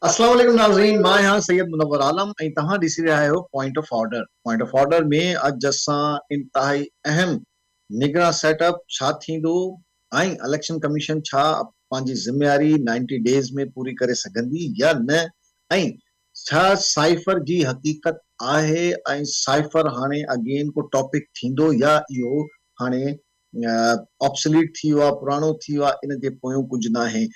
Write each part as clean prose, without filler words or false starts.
अस्सलाम वालेकुम नाज़रीन, मां यहाँ सैयद मुनव्वर आलम ऐं तव्हां ॾिसी रहिया आहियो पॉइंट ऑफ ऑर्डर में अॼु असां इंतहाई अहम निगरां सेटअप छा थींदो ऐं इलेक्शन कमीशन छा पंहिंजी ज़िम्मेवारी 90 डेज़ में पूरी करे सघंदी या न, ऐं छा साइफर जी हक़ीक़त आहे ऐं साइफर हाणे अगेन को टॉपिक थींदो या इहो हाणे ऑब्सलीट थी वियो आहे, पुराणो थी वियो आहे, इन जे पोयों कुझु न आहे।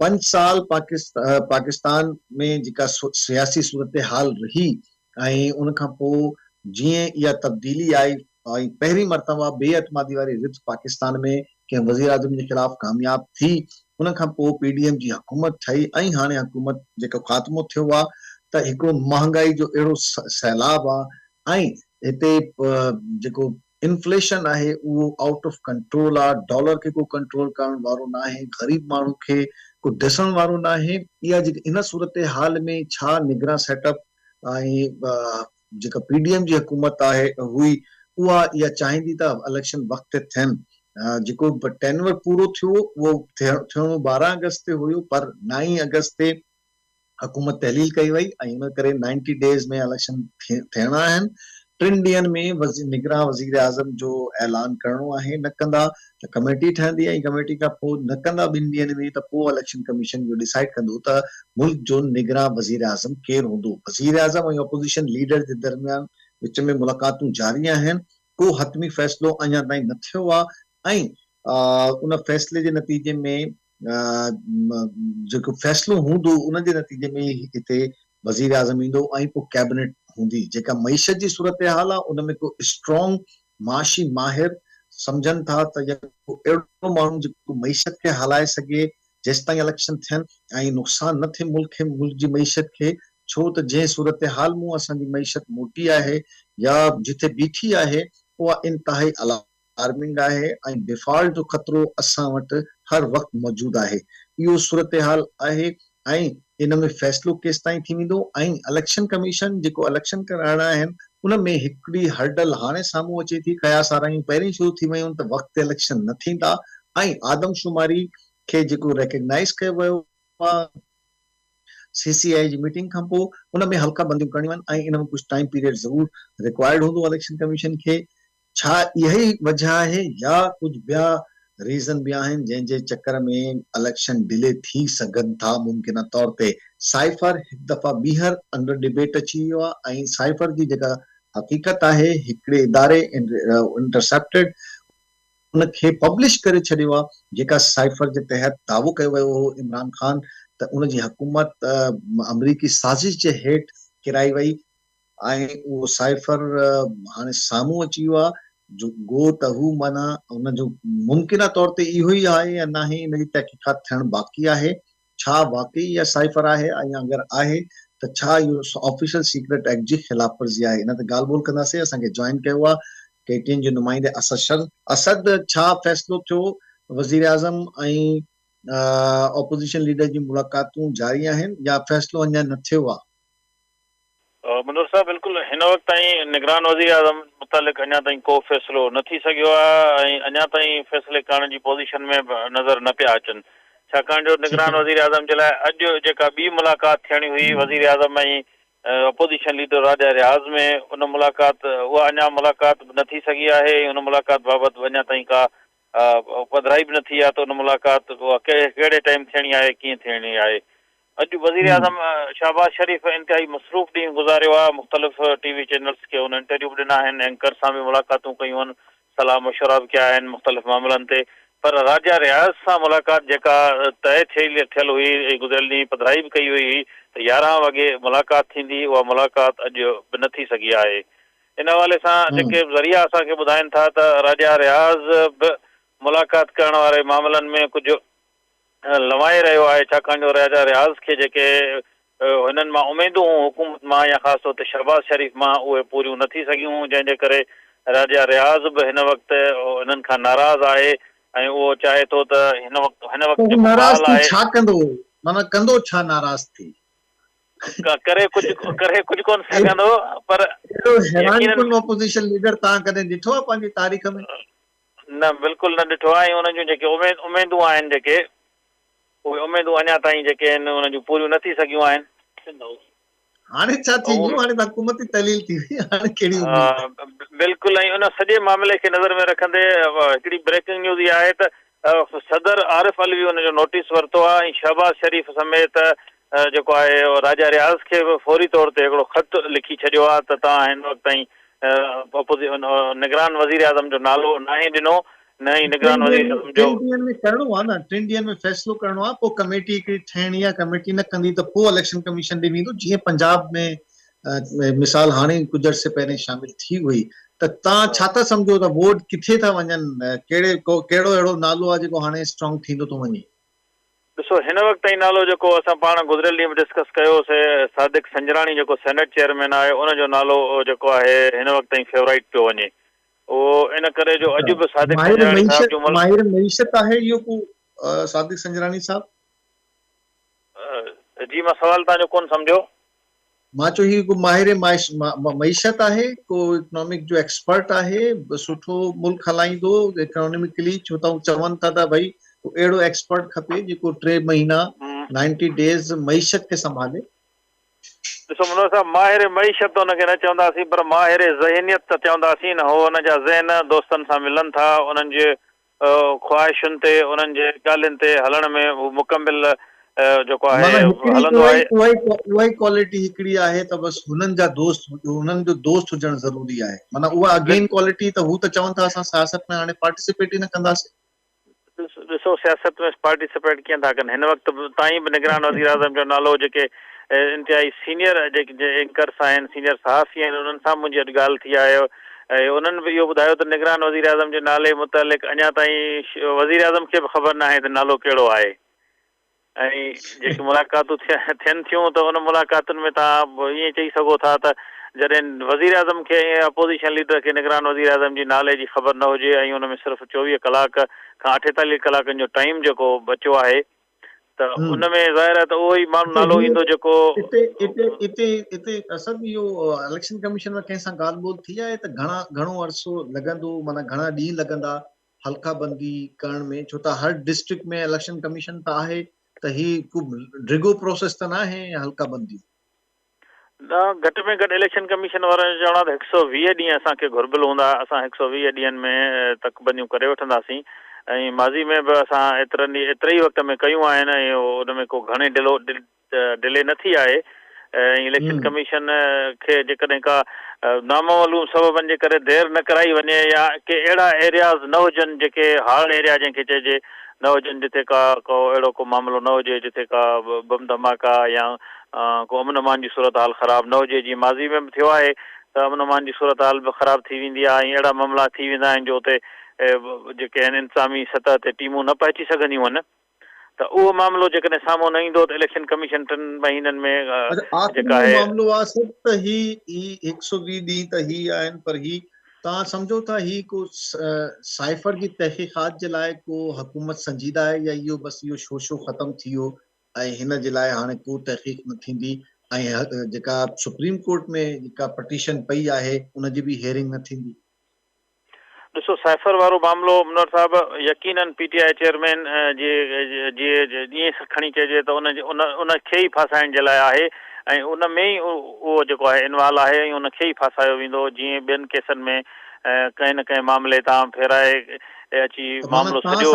5 साल पाकिस्तान में जेका सियासी सूरत हाल रही ऐं उन खां पोइ जीअं इहा तब्दीली आई ऐं पहिरीं मरतबा बेअतमादी वारी रिथ पाकिस्तान में कंहिं वज़ीर आज़म जे ख़िलाफ़ कामयाब थी, उन खां पोइ पीडीएम जी हुकूमत ठही ऐं हाणे हुकूमत जेको ख़ात्मो थियो आहे त हिकिड़ो महांगाई जो अहिड़ो सैलाब आहे ऐं हिते जेको इन्फ्लेशन आहे उहो आउट ऑफ कंट्रोल आहे। डॉलर खे को कंट्रोल करण वारो न आहे, ग़रीब माण्हू खे को ॾिसण वारो न आहे। इहा जेकी इन सूरत हाल में छा निगरां सेटअप ऐं जेका पीडीएम जी हुकूमत आहे हुई उहा इहा चाहींदी त इलेक्शन वक़्त ते थियनि। जेको टेनवर पूरो थियो उहो थियणो 12 अगस्त ते हुयो, पर 9 अगस्त ते हुकूमत तहलील कई वई ऐं इन करे 90 डेज़ में इलेक्शन थियणा आहिनि। 3 ॾींहंनि में निगरां वज़ीर आज़म जो ऐलान करणो आहे। न कंदा त कमेटी ठहंदी ऐं कमेटी खां पोइ न कंदा 2 ॾींहंनि में त पोइ इलेक्शन कमीशन जो डिसाइड कंदो त मुल्क जो निगरां वज़ीर आज़म केरु हूंदो। वज़ीर आज़म ऐं अपोजिशन लीडर जे दरमियान विच में मुलाक़ातूं जारी आहिनि। को हतमी फ़ैसिलो अञा ताईं न थियो आहे ऐं उन फ़ैसिले जे नतीजे में जेको फ़ैसिलो हूंदो उन जे नतीजे में हिते वज़ीर आज़म ईंदो ऐं पोइ कैबिनेट हूंदी। जेका मईशत जी सूरत हाल आहे उन में को स्ट्रॉन्ग माशी माहिर सम्झनि था त अहिड़ो माण्हू जेको मईशत खे हलाए सघे जेसि ताईं इलेक्शन थियनि ऐं नुक़सान न थिए मुल्क जी मईशत खे। छो त जंहिं सूरत हाल मूं असांजी मईशत मोटी आहे या जिथे बीठी आहे उहा इंतहाई अलार्मिंग आहे ऐं डिफॉल्ट जो ख़तरो असां वटि हर वक़्तु मौजूदु आहे। इहो सूरत हाल आहे ऐं इन में फ़ैसिलो केसि ताईं थी वेंदो ऐं इलेक्शन कमीशन जेको इलेक्शन कराइणा आहिनि उन में हिकिड़ी हर्डल हाणे साम्हूं अचे थी। कयास आरायूं पहिरीं शुरू थी वियूं त वक़्तु इलेक्शन न थींदा ऐं आदमशुमारी खे जेको रिकग्नाइज़ कयो वियो आहे सीसीआई जी मीटिंग खां पोइ उन में हल्का बंदियूं करणियूं आहिनि ऐं इन में कुझु टाइम पीरियड ज़रूर रिक्वायर्ड हूंदो इलेक्शन कमीशन खे। छा इहा ई वजह आहे या कुझु ॿिया रीज़न बि आहिनि जंहिंजे चकर में इलेक्शन डिले थी सघनि था मुमकिन तौर ते। साइफर हिकु दफ़ा ॿीहर अंडर डिबेट अची वियो आहे ऐं साइफर जी जेका हक़ीक़त आहे हिकिड़े इदारे इंटरसेप्टेड उनखे पब्लिश करे छॾियो आहे। जेका साइफर जे तहत दावो कयो वियो हो इमरान ख़ान त उनजी हुकूमत अमरीकी साज़िश जे हेठि किराई वई ऐं उहो साइफर हाणे साम्हूं अची वियो आहे। जो गो त हू माना हुनजो मुमकिन तौर ते इहो ई आहे या न आहे, इन जी तहक़ीक़ात थियणु बाक़ी आहे। छा वाकई इहा साइफर आहे ऐं अगरि आहे त छा इहो ऑफिशियल सीक्रेट एक्ट जी ख़िलाफ़ वर्ज़ी आहे। इन ते ॻाल्हि ॿोल कंदासीं। असांखे जॉइन कयो आहे केटीएन जे नुमाइंदे असद। छा फ़ैसिलो थियो वज़ीर आज़म ऐं ऑपोजिशन लीडर जी मुलाक़ातूं जारी आहिनि या फ़ैसिलो अञा न थियो आहे? मनोज साहब, बिल्कुलु हिन वक़्तु ताईं निगरान वज़ीर आज़म मुतालिक़ अञा ताईं को फ़ैसिलो न थी सघियो आहे ऐं अञा ताईं फ़ैसिले करण जी पोज़ीशन में नज़र न पिया अचनि। छाकाणि जो निगरान वज़ीर आज़म जे लाइ अॼु जेका ॿी मुलाक़ात थियणी हुई वज़ीर आज़म ऐं अपोजिशन लीडर राजा रियाज़ में, उन मुलाक़ात उहा अञा मुलाक़ात न थी सघी आहे। उन मुलाक़ात बाबति अञा ताईं का पधिराई बि न थी आहे त उन मुलाक़ात उहा कहिड़े टाइम थियणी आहे, कीअं थियणी आहे। अॼु वज़ीर आज़म शहबाज शरीफ़ इंतिहाई मसरूफ़ ॾींहुं गुज़ारियो आहे। मुख़्तलिफ़ टीवी चैनल्स खे उन इंटरव्यू बि ॾिना आहिनि, एंकर सां बि मुलाक़ातूं कयूं आहिनि, सलाह मशवरा बि कया आहिनि मुख़्तलिफ़ मामलनि ते। पर राजा रियाज़ सां मुलाक़ात जेका तय थियल हुई ऐं गुज़िरियल ॾींहुं पधिराई बि कई हुई त 11 वॻे मुलाक़ात थींदी, उहा मुलाक़ात अॼु बि न थी सघी आहे। इन हवाले सां जेके ज़रिया असांखे ॿुधाइनि था त राजा रियाज़ बि मुलाक़ात करण वारे मामलनि में कुझु लवाए रहियो आहे। छाकाणि जो राजा रियाज़ खे जेके हिननि मां उमेदूं हुकूमत मां या ख़ासि तौर ते शहबाज शरीफ़ मां उहे पूरियूं न थी सघियूं, जंहिंजे करे राजा रियाज़ बि हिन वक़्तु हिननि खां नाराज़ आहे ऐं उहो चाहे थो त हिन वक़्तु जेको नाराज़ हाल थी आहे छा कंदो, माना कंदो छा नाराज़ थी? करे कुझु कोन सघंदो। पर हैरानकुन ऑपोजिशन लीडर तव्हां कॾहिं ॾिठो आहे पंहिंजी तारीख़ में? न, बिल्कुलु न ॾिठो आहे। ऐं उन्हनि जूं जेके उमेदूं आहिनि जेके उहे उमेदूं अञा ताईं जेके आहिनि उन्हनि जूं पूरियूं नथी सघियूं आहिनि। हाणे छा थी वियो, हाणे त हुकूमती तहलील थी वई, हाणे कहिड़ी उमेद? बिल्कुलु। ऐं उन सॼे मामले खे नज़र में रखंदे हिकिड़ी ब्रेकिंग न्यूज़ इहा आहे त सदर आरिफ अलवी हुनजो नोटिस वरितो आहे ऐं शहबाज़ शरीफ़ समेत जेको आहे राजा रियाज़ खे बि फौरी तौर ते हिकिड़ो ख़त लिखी छॾियो आहे त तव्हां हिन वक़्त ताईं निगरान वज़ीर आज़म जो नालो न आहे ॾिनो, न ई निगरान वज़ीर आज़म जो 3 ॾींहंनि में करिणो आहे न, 3 ॾींहंनि में फ़ैसिलो करिणो आहे, पोइ कमेटी हिकिड़ी ठहिणी आहे, कमेटी न कंदी त पोइ इलेक्शन कमीशन ॾे वेंदो, जीअं पंजाब में मिसाल हाणे कुझु अर्से पहिरें शामिल थी हुई। त तव्हां छा था सम्झो त वोट किथे था वञनि, कहिड़ो अहिड़ो नालो आहे जेको हाणे स्ट्रॉन्ग थींदो थो वञे? ॾिसो, हिन वक़्त ताईं नालो जेको असां पाण गुज़िरियल ॾींहं में डिस्कस कयोसीं, सादिक संजराणी जेको सेनेट चेयरमैन आहे उनजो नालो जेको आहे हिन वक़्त ताईं फेवराइट पियो वञे। उहो इन करे जो अॼु बि सादिक संजराणी साहिब जो माहिर मईशत आहे इहो को सादिक संजराणी साहब? जी, मां सवाल तव्हांजो कोन सम्झो। मां चयो ही को माहिर मईशत आहे, को इकोनॉमिक जो एक्सपर्ट आहे, सुठो मुल्क हलाईंदो इकोनॉमिकली, छो त चवनि था त भई अहिड़ो एक्सपर्ट खपे जेको 3 महीना 90 डेज़ मईशत खे संभाले। ॾिसो मनोज साहब, माहिर मईशत त हुनखे न चवंदासीं, पर माहिर ज़हनियत त चवंदासीं न। हो हुनजा ज़हन दोस्तनि सां मिलनि था, उन्हनि जे ख़्वाहिशुनि ते, उन्हनि जे ॻाल्हियुनि ते हलण में हू मुकमिल जेको आहे हलंदो आहे। उहा ई क्वालिटी हिकिड़ी आहे त बसि हुननि जा दोस्त, हुननि जो दोस्त हुजणु ज़रूरी आहे। माना उहा अगेन क्वालिटी त हू त चवनि था असां सियासत में हाणे पार्टिसिपेट ई न कंदासीं। ॾिसो, सियासत में पार्टिसिपेट कीअं था कनि? हिन वक़्त ताईं बि निगरान वज़ीर आज़म जो नालो जेके इंतिहाई सीनियर जेके एंकर्स आहिनि, सीनियर सहाफ़ी आहिनि, उन्हनि सां मुंहिंजी अॼु ॻाल्हि थी आहे ऐं उन्हनि बि इहो ॿुधायो त निगरान वज़ीर आज़म जे नाले मुतालिक़ अञा ताईं वज़ीर आज़म खे बि ख़बर न आहे त नालो कहिड़ो आहे। ऐं जेकी मुलाक़ातूं थियनि थियूं त उन मुलाक़ातुनि में तव्हां ईअं चई सघो था त जॾहिं वज़ीर आज़म खे ऐं अपोज़िशन लीडर खे निगरान वज़ीर आज़म जी नाले जी ख़बर न हुजे ऐं उन में सिर्फ़ु 24 कलाक खां 48 कलाकनि जो टाइम जेको बचियो आहे, त उन में ज़ाहिर आहे त उहो ई माण्हू नालो ईंदो जेको हिते असद इहो इलेक्शन कमीशन में कंहिं सां ॻाल्हि ॿोल थी आहे त घणो अरसो लॻंदो, माना घणा ॾींहं लॻंदा हल्का बंदी करण में? छो त हर डिस्ट्रिक्ट में इलेक्शन कमीशन त आहे, त ही को ड्रिगो प्रोसेस त न आहे हल्का बंदी? न, घटि में घटि इलेक्शन कमीशन वारनि जो चवणो आहे त 120 ॾींहं असांखे घुर्बल हूंदा। असां 120 ॾींहंनि में तकबंदियूं करे वठंदासीं ऐं माज़ी में बि असां एतिरे ई वक़्त में कयूं आहिनि ऐं उन में को घणे डिले न थी आहे। ऐं इलेक्शन कमीशन खे जेकॾहिं का नामालूम सबबनि जे करे देरि न कराई वञे या के अहिड़ा एरियाज़ न हुजनि जेके हार्ड एरिया जंहिंखे चइजे न हुजनि, जिथे को अहिड़ो को मामिलो न हुजे जिथे का बम धमाका या को अमन अमान जी सूरत हाल ख़राबु न हुजे। जीअं माज़ी में बि थियो आहे त अमन अमान जी सूरत हाल बि ख़राबु थी वेंदी आहे ऐं अहिड़ा मामला थी वेंदा आहिनि जो हुते जेके आहिनि इंतिज़ामी सतह ते टीमूं न पहुची सघंदियूं आहिनि। त उहो मामिलो जेकॾहिं साम्हूं न ईंदो त इलेक्शन कमीशन 3 महीननि में जेका आहे मामिलो आहे सिर्फ़ त ही 120 ॾींहं त ही आहिनि, पर ही तव्हां सम्झो था ही को साइफर जी तहक़ीक़ात जे लाइ को हुकूमत संजीदा आहे या इहो बसि इहो शो ख़तमु थी वियो ऐं हिन जे लाइ हाणे को तहक़ीक़ न थींदी ऐं जेका सुप्रीम कोर्ट में जेका पटिशन पई आहे उनजी बि हियरिंग न थींदी? ॾिसो, साइफर वारो मामिलो मनोहर साहब यकीनन PTI चेयरमैन जीअं खणी चइजे त उनखे ई फासाइण जे लाइ आहे ऐं उन में ई उहो जेको आहे इन्वॉल्व आहे ऐं उनखे ई फासायो वेंदो। जीअं ॿियनि केसनि में कंहिं न कंहिं मामले तां फेराए अची मामिलो सॼो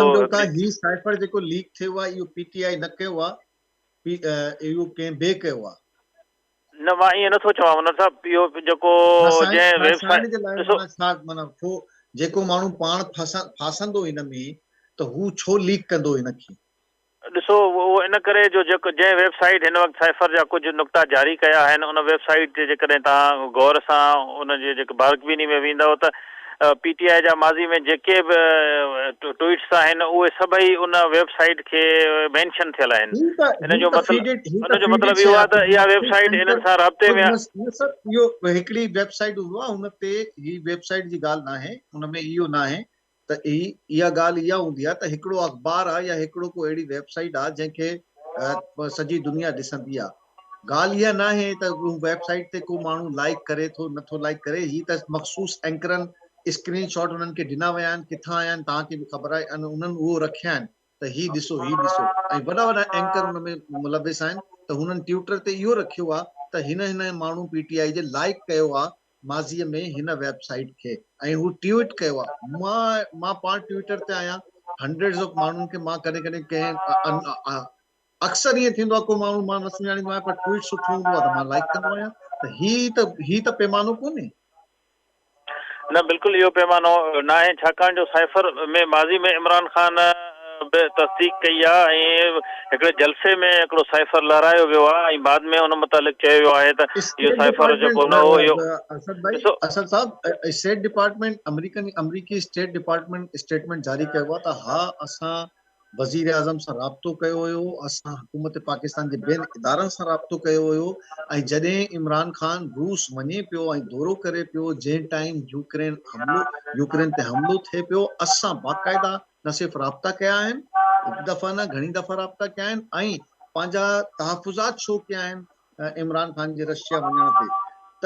ही साइफर जेको लीक थियो आहे इहो PTI न कयो आहे, इहो कंहिं ॿिए कयो आहे? न, मां ईअं नथो चवां मनोहर साहब। इहो जेको जंहिं वेबसाइट जेको माण्हू पाण फासंदो इन में त हू छो लीक कंदो इनखे? ॾिसो, उहो इन करे जो जेको जंहिं वेबसाइट हिन वक़्तु साइफर जा कुझु नुक़्ता जारी कया आहिनि उन वेबसाइट ते जेकॾहिं तव्हां गौर सां उनजे जेके बारगबीनी में वेंदव त PTI जा माज़ी में जेके बि ट्वीट्स आहिनि उहे सभई उन वेबसाइट खे मेंशन थियल आहिनि। इन जो मतिलबु इहो आहे त इहा वेबसाइट इन्हनि सां राब्ते में इहो हिकिड़ी वेबसाइट हूंदो आहे, हुन ते ही वेबसाइट जी ॻाल्हि न आहे, हुन में इहो न आहे त इहा ॻाल्हि इहा हूंदी आहे त हिकिड़ो अख़बार आहे या हिकिड़ो को अहिड़ी वेबसाइट आहे जंहिंखे सॼी दुनिया ॾिसंदी आहे। ॻाल्हि इहा न आहे त वेबसाइट ते को माण्हू लाइक करे थो नथो लाइक करे, ही त मख़सूस एंकरनि स्क्रीन शॉट उन्हनि खे ॾिना विया आहिनि, किथां आया आहिनि तव्हांखे बि ख़बर आहे, उन्हनि उहो रखिया आहिनि। त त ही ॾिसो ऐं वॾा वॾा एंकर हुन में मुलविस आहिनि त हुननि ट्विटर ते इहो रखियो आहे त हिन माण्हू PTI जे लाइक कयो आहे माज़ीअ में हिन वेबसाइट खे ऐं हू ट्वीट कयो आहे। मां पाण ट्विटर ते आहियां, हंड्रेड्स ऑफ माण्हुनि खे मां कॾहिं कॾहिं कंहिं अक्सर ईअं थींदो आहे को माण्हू मां न सुञाणींदो आहियां पर ट्वीट सुठो हूंदो आहे त मां लाइक कंदो आहियां। त ही त पैमानो कोन्हे। न बिल्कुलु इहो पैमानो न आहे, छाकाणि जो साइफ़र में माज़ी में इमरान ख़ान बि तस्दीक कई आहे ऐं हिकिड़े जलसे में हिकिड़ो साइफ़र लहरायो वियो आहे ऐं बाद में उन मुतालिक़ चयो वियो आहे त इहो स्टेट साइफ़र जेको न हो इहो ॾिसो असद साहब स्टेट डिपार्टमेंट अमरीकी स्टेट डिपार्टमेंट स्टेटमेंट जारी कयो आहे त हा असां वज़ीर आज़म सां राब्तो कयो हुयो, असां हुकूमत पाकिस्तान जे ॿियनि इदारनि सां राब्तो कयो हुयो ऐं जॾहिं इमरान ख़ान रूस वञे पियो ऐं दौरो करे पियो जंहिं टाइम यूक्रेन ते हमलो थिए पियो, असां बाक़ाइदा न सिर्फ़ु राब्ता कया आहिनि, हिकु दफ़ा न घणी दफ़ा राब्ता कया आहिनि ऐं पंहिंजा तहफ़ुज़ात शो कया आहिनि इमरान ख़ान जे रशिया वञण ते। त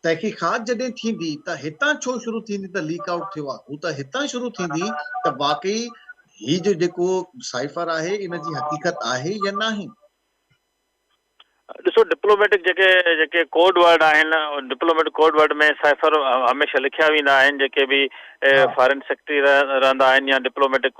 तहक़ीक़ात जॾहिं थींदी त हितां छो शुरू थींदी त लीक आउट थियो आहे, हू त हितां शुरू थींदी त वाकई ही जो जेको साइफ़र आहे इन जी हक़ीक़त आहे या न आहे। ॾिसो डिप्लोमेटिक जेके कोड वर्ड आहिनि, डिप्लोमेटिक कोड वर्ड में साइफ़र हमेशह लिखिया वेंदा आहिनि। जेके बि फॉरेन सेक्रेटरी रहंदा आहिनि या डिप्लोमेटिक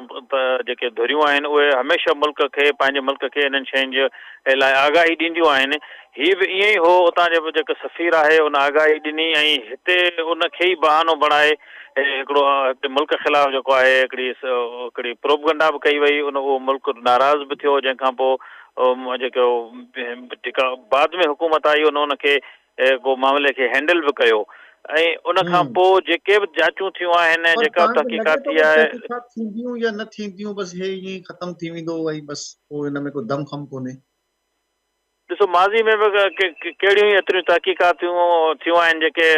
जेके धुरियूं आहिनि उहे हमेशह मुल्क खे पंहिंजे मुल्क खे इन्हनि शयुनि जे लाइ आगाही ॾींदियूं आहिनि। हीअ बि ईअं ई हो, उतां जो जेको सफ़ीर आहे उन आगाही ॾिनी ऐं हिते उनखे ई बहानो बणाए हिकिड़ो हिते मुल्क ख़िलाफ़ु जेको आहे हिकिड़ी प्रोपगंडा बि कई वई, उहो मुल्क नाराज़ बि थियो, जंहिंखां पोइ जेका बाद में हुकूमत आई उनखे को मामले खे हैंडल बि कयो ऐं उनखां पोइ जेके बि जांचूं थियूं आहिनि, जेका तहक़ीक़ात थी आहे, थींदियूं या न थींदियूं बसि हे ईअं ख़तम थी वेंदो वरी बसि पोइ हिन में को दम ख़म कोन्हे। ॾिसो माज़ी में बि कहिड़ियूं ई एतिरियूं तहक़ीक़ातूं थियूं आहिनि जेके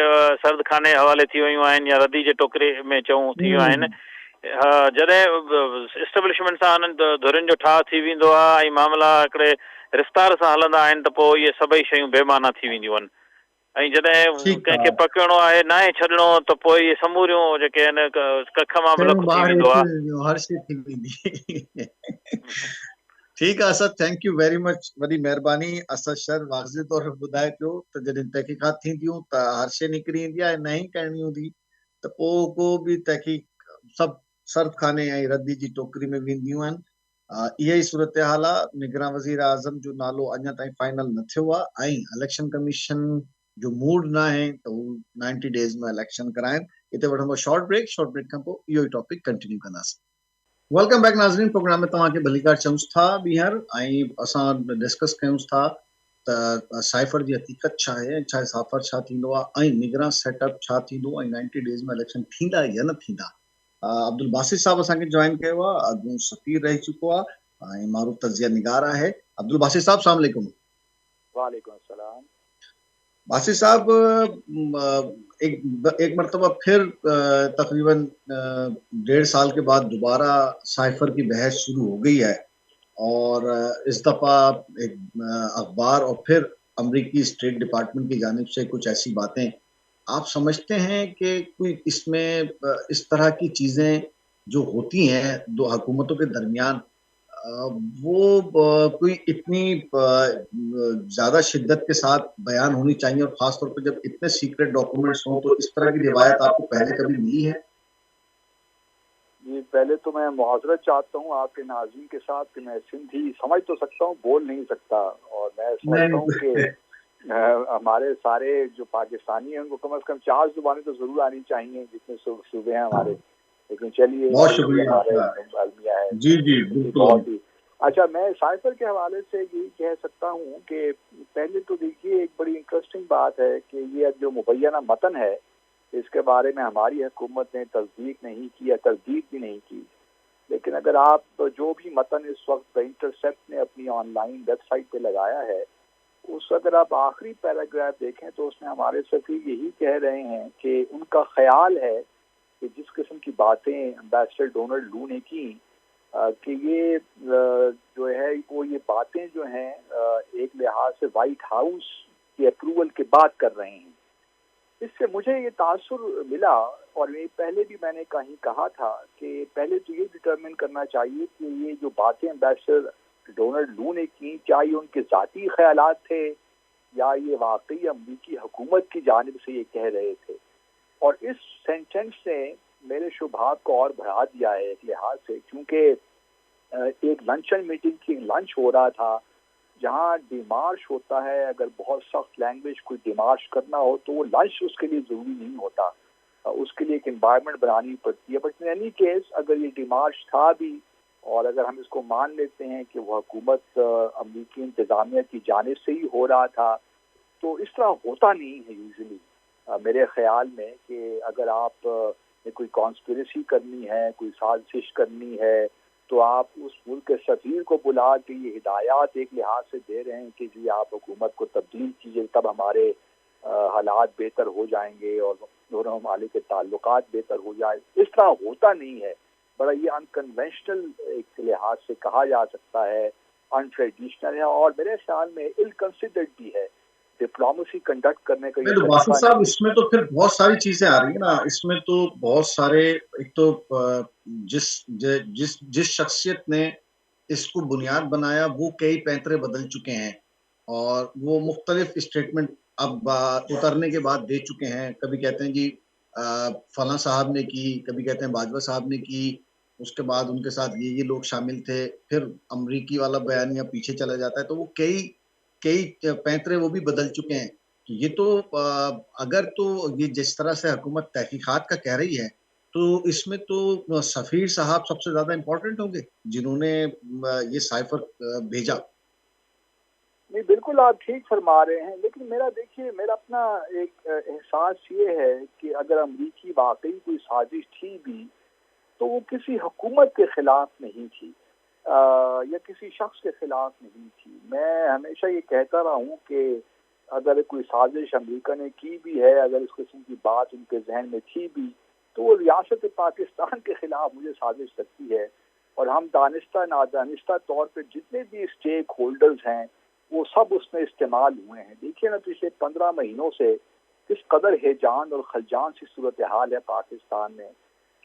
सर्द खाने हवाले थी वियूं आहिनि या रदी जे टोकरे में चऊं थी वियूं आहिनि। जॾहिं इस्टेब्लिशमेंट सां हुननि धुरियुनि जो ठाह थी वेंदो आहे ऐं मामला हिकिड़े रिफ़्तार सां हलंदा आहिनि त पोइ इहे सभई शयूं बेमाना थी वेंदियूं आहिनि ऐं जॾहिं कंहिंखे पकिड़णो आहे नाहे छॾिणो त पोइ इहे समूरियूं जेके आहिनि कख मां बि लखु थी वेंदो आहे। हर शइ थी वेंदी। ठीकु आहे Asad, thank you very much, वॾी महिरबानी। असद शर वाज़े तौर पे ॿुधाए पियो त जॾहिं तहक़ीक़ात थींदियूं त हर शइ निकिरी ईंदी आहे, न ई करणी हूंदी त पोइ को बि तहक़ीक़ सभु सर्द खाने ऐं रदी जी टोकरी में वेंदियूं आहिनि। इहा ई सूरत हाल आहे। निगरान वज़ीर आज़म जो नालो अञा ताईं फाइनल न थियो आहे ऐं इलेक्शन कमीशन जो मूड न आहे त हू 90 डेज़ में इलेक्शन कराइनि। हिते वठंदो शॉर्ट ब्रेक खां पोइ इहो ई टॉपिक कंटिन्यू कंदासीं। वेलकम बैक नाज़रीन, प्रोग्राम में तव्हांखे भलीकार चऊं था ॿीहर ऐं असां डिस्कस कयूं था त साइफ़र जी हक़ीक़त छा आहे, साइफ़र छा थींदो आहे ऐं निगरान सेटअप छा थींदो ऐं 90 डेज़ में इलेक्शन थींदा या न थींदा। अब्दुल बासित साहब असांखे जॉइन कयो आहे, अॻूं सफ़ीर रही चुको आहे ऐं मारूफ़ तज़िया निगार आहे। अब्दुल बासित साहब अस्सलाम वालेकुम। वालेकुम अस्सलाम। बासित साहब एक मरतबा फिर तकरीबन 1.5 साल के बाद दोबारा साइफर की बहस शुरू हो गई है और इस दफा एक अखबार और फिर अमरीकी स्टेट डिपार्टमेंट की जानिब से कुछ ऐसी बातें आप समझते हैं कि कोई इसमें इस तरह की चीजें जो होती हैं दो हुकूमतों के दरमियान वो कोई इतनी ज्यादा शिद्दत के साथ बयान होनी चाहिए और खासतौर पर जब इतने सीक्रेट डॉक्यूमेंट्स हों तो इस तरह की रिवायत आपको पहले कभी मिली है? जी, पहले तो मैं मुआज़रत चाहता हूँ आपके नाज़रीन के साथ कि मैं सिंधी समझ तो सकता हूँ, बोल नहीं सकता, और मैं समझता हूँ कि हमारे सारे जो पाकिस्तानी हैं उनको कम से कम 4 ज़ुबानें तो ज़रूर आनी चाहिए जितने सूबे हैं हमारे। लेकिन चलिए, बहुत शुक्रिया अलमिया है। जी जी बहुत ही अच्छा। मैं साइफर के हवाले से यही कह सकता हूँ कि पहले तो देखिए एक बड़ी इंटरेस्टिंग बात है कि ये जो मुबैना मतन है इसके बारे में हमारी हुकूमत ने तस्दीक नहीं की या तस्दीक भी नहीं की। लेकिन अगर आप जो भी मतन इस वक्त द इंटरसेप्ट ने अपनी ऑनलाइन वेबसाइट पे लगाया है उस अगर आप आखिरी पैराग्राफ देखें तो उसमें हमारे सफ़ीर यही कह रहे हैं कि उनका ख्याल है कि जिस किस्म की बातें एम्बेसडर डोनाल्ड लू ने की कि ये जो है वो ये बातें जो हैं एक लिहाज से वाइट हाउस की अप्रूवल के बाद कर रहे हैं। اس سے مجھے یہ تاثر ملا، اور پہلے بھی میں نے کہیں کہا تھا کہ پہلے تو یہ ڈٹرمن کرنا چاہیے کہ یہ جو باتیں امبیسڈر ڈونلڈ لو نے کی، کیا یہ ان کے ذاتی خیالات تھے یا یہ واقعی امریکی حکومت کی جانب سے یہ کہہ رہے تھے. اور اس سینٹینس نے میرے شبہات کو اور بڑھا دیا ہے ایک لحاظ سے، کیونکہ ایک لنچن میٹنگ کی لنچ ہو رہا تھا جہاں ڈیمارش ہوتا ہے. اگر بہت سخت لینگویج کوئی ڈیمارش کرنا ہو تو وہ لنچ اس کے لیے ضروری نہیں ہوتا، اس کے لیے ایک انوائرمنٹ بنانی پڑتی ہے. بٹ ان اینی کیس اگر یہ ڈیمارش تھا بھی، اور اگر ہم اس کو مان لیتے ہیں کہ وہ حکومت امریکی انتظامیہ کی جانب سے ہی ہو رہا تھا، تو اس طرح ہوتا نہیں ہے یوزلی میرے خیال میں، کہ اگر آپ نے کوئی کانسپریسی کرنی ہے، کوئی سازش کرنی ہے، تو آپ اس ملک کے سفیر کو بلا کے یہ ہدایات ایک لحاظ سے دے رہے ہیں کہ جی آپ حکومت کو تبدیل کیجیے، تب ہمارے حالات بہتر ہو جائیں گے اور دونوں ممالک کے تعلقات بہتر ہو جائیں. اس طرح ہوتا نہیں ہے. بڑا یہ انکنونشنل ایک لحاظ سے کہا جا سکتا ہے، ان ٹریڈیشنل ہے، اور میرے خیال میں ال کنسیڈرڈ بھی ہے. ڈپلومیسی کنڈکٹ کرنے کا یہ باسط صاحب اس میں تو پھر بہت ساری چیزیں آ رہی ہیں نا. اس میں تو بہت سارے، ایک تو جس شخصیت نے اس کو بنیاد بنایا وہ کئی پینترے بدل چکے ہیں، اور وہ مختلف اسٹیٹمنٹ اب اترنے کے بعد دے چکے ہیں. کبھی کہتے ہیں جی فلاں صاحب نے کی، کبھی کہتے ہیں باجوہ صاحب نے کی، اس کے بعد ان کے ساتھ یہ لوگ شامل تھے، پھر امریکی والا بیانیہ پیچھے چلا جاتا ہے. تو وہ کئی پینترے وہ بھی بدل چکے ہیں. یہ تو اگر تو یہ جس طرح سے حکومت تحقیقات کا کہہ رہی ہے، تو اس میں تو سفیر صاحب سب سے زیادہ امپورٹنٹ ہوں گے جنہوں نے یہ سائفر بھیجا. نہیں، بالکل آپ ٹھیک فرما رہے ہیں، لیکن میرا اپنا ایک احساس یہ ہے کہ اگر امریکی واقعی کوئی سازش تھی بھی تو وہ کسی حکومت کے خلاف نہیں تھی یا کسی شخص کے خلاف نہیں تھی. میں ہمیشہ یہ کہتا رہا ہوں کہ اگر کوئی سازش امریکہ نے کی بھی ہے، اگر اس قسم کی بات ان کے ذہن میں تھی بھی، تو وہ ریاست پاکستان کے خلاف مجھے سازش لگتی ہے. اور ہم دانستہ نادانستہ طور پہ جتنے بھی اسٹیک ہولڈرز ہیں وہ سب اس میں استعمال ہوئے ہیں. دیکھیے نا، پچھلے 15 مہینوں سے کس قدر ہیجان اور خلجان سی صورتحال ہے پاکستان میں،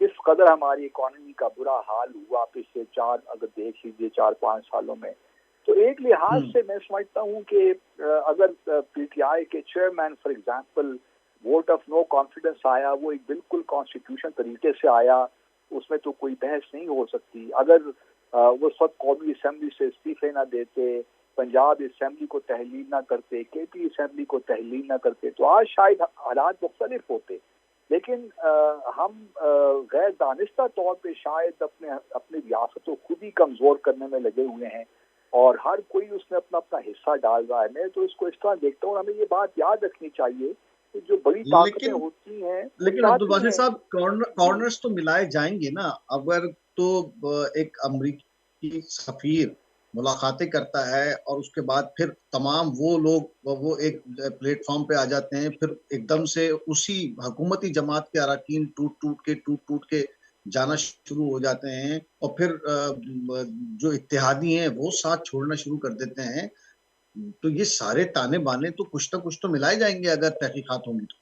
کس قدر ہماری اکانومی کا برا حال ہوا پچھلے اگر دیکھ لیجیے 4-5 سالوں میں. تو ایک لحاظ سے میں سمجھتا ہوں کہ اگر پی ٹی آئی کے chairman for example vote of no confidence آیا، وہ ایک بالکل کانسٹیٹیوشن طریقے سے آیا، اس میں تو کوئی بحث نہیں ہو سکتی. اگر وہ سب قومی اسمبلی سے استعفے نہ دیتے، پنجاب اسمبلی کو تحلیل نہ کرتے، کے پی اسمبلی کو تحلیل نہ کرتے، تو آج شاید حالات مختلف ہوتے. لیکن ہم غیر دانستہ طور پہ شاید اپنی ریاست کو خود ہی کمزور کرنے میں لگے ہوئے ہیں، اور ہر کوئی اس میں اپنا حصہ ڈال رہا ہے. میں تو اس کو اس طرح دیکھتا ہوں، ہمیں یہ بات یاد رکھنی چاہیے کہ جو بڑی طاقتیں ہوتی ہیں، لیکن عبدالباسط صاحب کارنرز تو ملائے جائیں گے نا. اگر تو ایک امریکی سفیر ملاقاتیں کرتا ہے اور اس کے بعد پھر تمام وہ لوگ وہ ایک پلیٹ فارم پہ آ جاتے ہیں، پھر ایک دم سے اسی حکومتی جماعت کے اراکین ٹوٹ کے جانا شروع ہو جاتے ہیں، اور پھر جو اتحادی ہیں وہ ساتھ چھوڑنا شروع کر دیتے ہیں. تو یہ سارے تانے بانے تو کچھ نہ کچھ تو ملائے جائیں گے اگر تحقیقات ہوں گی تو.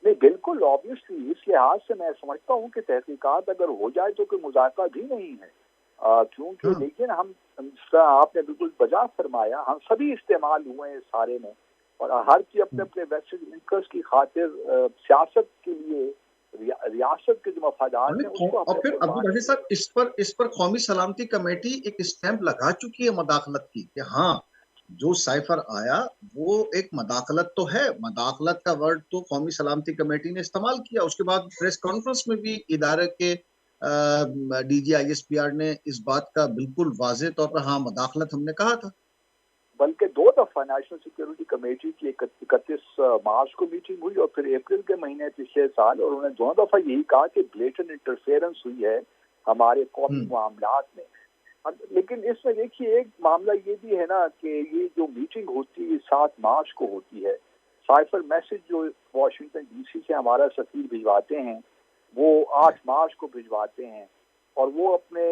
نہیں، بالکل آبویسلی اس لحاظ سے میں سمجھتا ہوں کہ تحقیقات اگر ہو جائے تو کوئی مذاکرہ بھی نہیں ہے، کیونکہ لیکن ہم آپ نے بالکل بجا فرمایا، ہم سبھی استعمال ہوئے ہیں سارے میں، اور ہر کی اپنے ویسٹڈ انٹرسٹ کی خاطر سیاست کے لیے ریاست کے جو مفادات ہیں اس کو. اور پھر عبدالباسط صاحب اس پر قومی سلامتی کمیٹی ایک اسٹیمپ لگا چکی ہے مداخلت کی، کہ ہاں جو سائفر آیا وہ ایک مداخلت تو ہے. مداخلت کا ورڈ تو قومی سلامتی کمیٹی نے استعمال کیا. اس کے بعد پریس کانفرنس میں بھی ادارے کے D G I S P R نے اس بات کا بالکل واضح طور پر ہاں مداخلت ہم نے کہا تھا. بلکہ 2 دفعہ نیشنل سیکیورٹی کمیٹی کی 31 مارچ کو میٹنگ ہوئی اور پھر اپریل کے مہینے پچھلے سال، اور انہوں نے 2 دفعہ یہی کہا کہ بلیٹنٹ انٹرفیئرنس ہوئی ہے ہمارے قومی معاملات میں. لیکن اس میں دیکھیے ایک معاملہ یہ بھی ہے نا کہ یہ جو میٹنگ ہوتی ہے 7 مارچ کو ہوتی ہے، سائفر میسج جو واشنگٹن ڈی سی سے ہمارا سفیر بھجواتے ہیں وہ 8 مارچ کو بھجواتے ہیں، اور وہ اپنے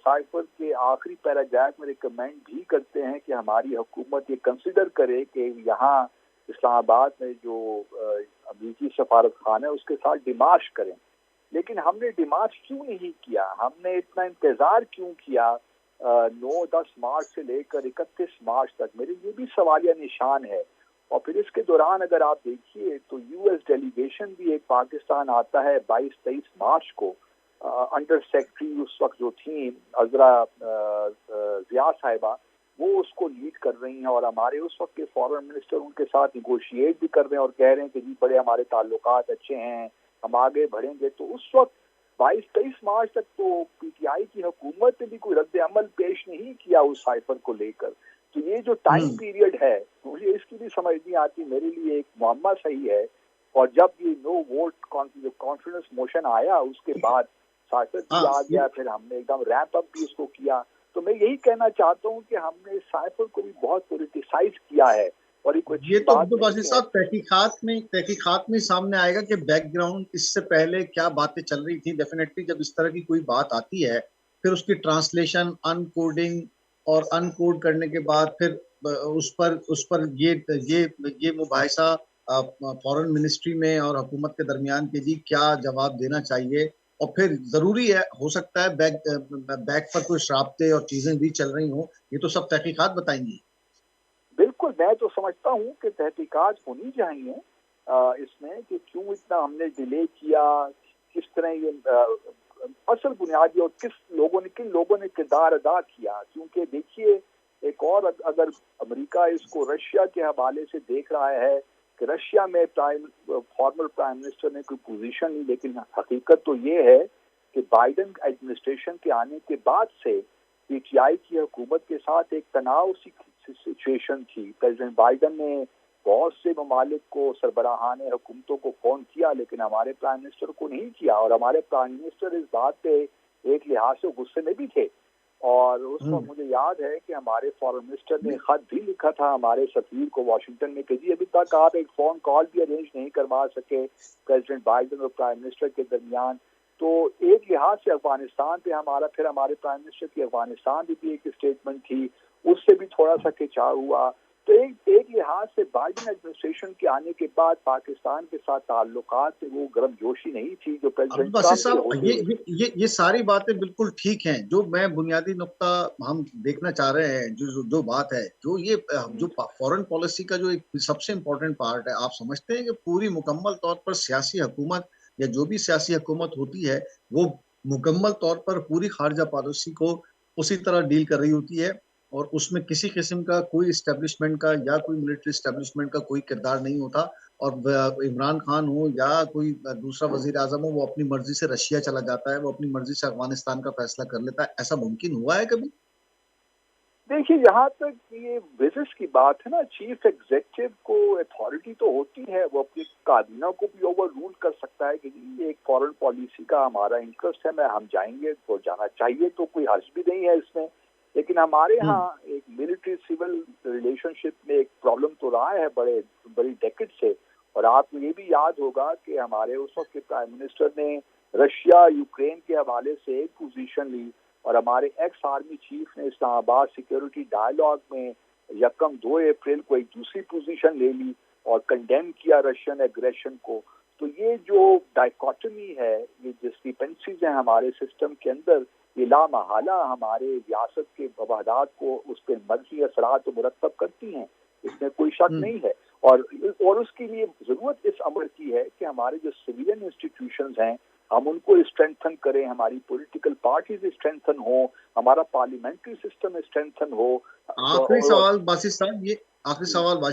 سائفر کے آخری پیراگراف میں ریکمینڈ بھی کرتے ہیں کہ ہماری حکومت یہ کنسیڈر کرے کہ یہاں اسلام آباد میں جو امریکی سفارت خانہ اس کے ساتھ ڈیمارش کریں. لیکن ہم نے ڈیمارش کیوں نہیں کیا؟ ہم نے اتنا انتظار کیوں کیا 9-10 مارچ سے لے کر 31 مارچ تک؟ میرے یہ بھی سوالیہ نشان ہے. اور پھر اس کے دوران اگر آپ دیکھیے تو یو ایس ڈیلیگیشن بھی ایک پاکستان آتا ہے 22-23 مارچ کو. انڈر سیکرٹری اس وقت جو تھیں عذرا ضیاء صاحبہ، وہ اس کو لیڈ کر رہی ہیں، اور ہمارے اس وقت کے فارن منسٹر ان کے ساتھ نیگوشیٹ بھی کر رہے ہیں اور کہہ رہے ہیں کہ جی بڑے ہمارے تعلقات اچھے ہیں، ہم آگے بڑھیں گے. تو اس وقت 22-23 مارچ تک تو پی ٹی آئی کی حکومت نے بھی کوئی رد عمل پیش نہیں کیا اس سائفر کو لے کر. تو یہ جو ٹائم پیریڈ ہے مجھے اس کی بھی سمجھ نہیں آتی، میرے لیے ایک معمہ صحیح ہے. اور جب یہ نو ووٹ کانفیڈنس موشن آیا اس کے بعد سائفر بھی آ گیا، پھر ہم نے ایک دم ریپ اپ بھی اس کو کیا. تو میں یہی کہنا چاہتا ہوں کہ ہم نے سائفر کو بھی بہت پولیٹیسائز کیا ہے. اور یہ تو عبدالباسط صاحب تحقیقات میں سامنے آئے گا کہ بیک گراؤنڈ اس سے پہلے کیا باتیں چل رہی تھی. ڈیفینیٹلی جب اس طرح کی کوئی بات آتی ہے پھر اس کی ٹرانسلیشن، ان کوڈنگ اور ان کوڈ کرنے کے بعد پھر اس پر یہ مباحثہ فورن منسٹری میں اور حکومت کے درمیان کہ جی کیا جواب دینا چاہیے. اور پھر ضروری ہے، ہو سکتا ہے بیک پر کوئی رابطے اور چیزیں بھی چل رہی ہوں. یہ تو سب تحقیقات بتائیں گی. بالکل، میں تو سمجھتا ہوں کہ تحقیقات ہونی چاہیے اس میں کہ کیوں اتنا ہم نے ڈیلے کیا، کس طرح یہ اصل بنیادی اور کن لوگوں نے کردار ادا کیا. کیونکہ دیکھیے ایک اور اگر امریکہ اس کو رشیا کے حوالے سے دیکھ رہا ہے کہ رشیا میں فارمر پرائم منسٹر نے کوئی پوزیشن نہیں، لیکن حقیقت تو یہ ہے کہ بائیڈن ایڈمنسٹریشن کے آنے کے بعد سے پی ٹی آئی کی حکومت کے ساتھ ایک تناؤ سچویشن تھی. پریزیڈنٹ بائیڈن نے بہت سے ممالک کو، سربراہان حکومتوں کو فون کیا لیکن ہمارے پرائم منسٹر کو نہیں کیا. اور ہمارے پرائم منسٹر اس بات پہ ایک لحاظ سے غصے میں بھی تھے. اور اس وقت مجھے یاد ہے کہ ہمارے فارن منسٹر نے خط بھی لکھا تھا ہمارے سفیر کو واشنگٹن میں کہ جی ابھی تک آپ ایک فون کال بھی ارینج نہیں کروا سکے پریزیڈنٹ بائیڈن اور پرائم منسٹر کے درمیان. تو ایک لحاظ سے افغانستان پہ پھر ہمارے پرائم منسٹر کی افغانستان بھی ایک اسٹیٹمنٹ تھی، اس سے بھی تھوڑا سا کھچاؤ ہوا. تو ایک لحاظ سے بائیڈن ایڈمنسٹریشن کے آنے کے بعد پاکستان کے ساتھ تعلقات سے وہ گرم جوشی نہیں تھی جو پریزیڈنٹ ٹرمپ کے ہوتے. یہ ساری باتیں بالکل ٹھیک ہیں. جو میں بنیادی نقطہ ہم دیکھنا چاہ رہے ہیں، جو بات ہے، جو فورن پالیسی کا جو ایک سب سے امپورٹنٹ پارٹ ہے، آپ سمجھتے ہیں کہ پوری مکمل طور پر سیاسی حکومت یا جو بھی سیاسی حکومت ہوتی ہے وہ مکمل طور پر پوری خارجہ پالیسی کو اسی طرح ڈیل کر رہی ہوتی ہے، اور اس میں کسی قسم کا کوئی اسٹیبلشمنٹ کا یا کوئی ملٹری اسٹیبلشمنٹ کا کوئی کردار نہیں ہوتا. اور عمران خان ہو یا کوئی دوسرا وزیر اعظم ہو، وہ اپنی مرضی سے رشیا چلا جاتا ہے، وہ اپنی مرضی سے افغانستان کا فیصلہ کر لیتا ہے. ایسا ممکن ہوا ہے کبھی؟ دیکھیے جہاں تک یہ وزٹس کی بات ہے نا، چیف ایگزیکٹو کو اتھارٹی تو ہوتی ہے، وہ اپنی کابینہ کو بھی اوور رول کر سکتا ہے کہ یہ ایک فورن پالیسی کا ہمارا انٹرسٹ ہے، ہم جائیں گے تو جانا چاہیے، تو کوئی حرج بھی نہیں ہے اس میں. لیکن ہمارے ہاں ایک ملٹری سول ریلیشن شپ میں ایک پرابلم تو رہا ہے بڑی ڈیکڈ سے. اور آپ کو یہ بھی یاد ہوگا کہ ہمارے اس وقت کے پرائم منسٹر نے رشیا یوکرین کے حوالے سے ایک پوزیشن لی، اور ہمارے ایکس آرمی چیف نے اسلام آباد سیکیورٹی ڈائیلاگ میں 2 اپریل کو ایک دوسری پوزیشن لے لی اور کنڈیم کیا رشین ایگریشن کو. تو یہ جو ڈائیکاٹمی ہے، یہ ڈسکریپنسیز ہیں ہمارے سسٹم کے اندر، یہ لامحالہ ہمارے ریاست کے مفادات کو اس پہ منفی اثرات مرتب کرتی ہیں، اس میں کوئی شک نہیں ہے. اور اس کے لیے ضرورت اس امر کی ہے کہ ہمارے جو سویلین انسٹیٹیوشنز ہیں ہم ان کو اسٹرینتھن کریں، ہماری پولیٹیکل پارٹیز اسٹرینتھن ہو، ہمارا پارلیمنٹری سسٹم اسٹرینتھن ہو. آخری سوال باسط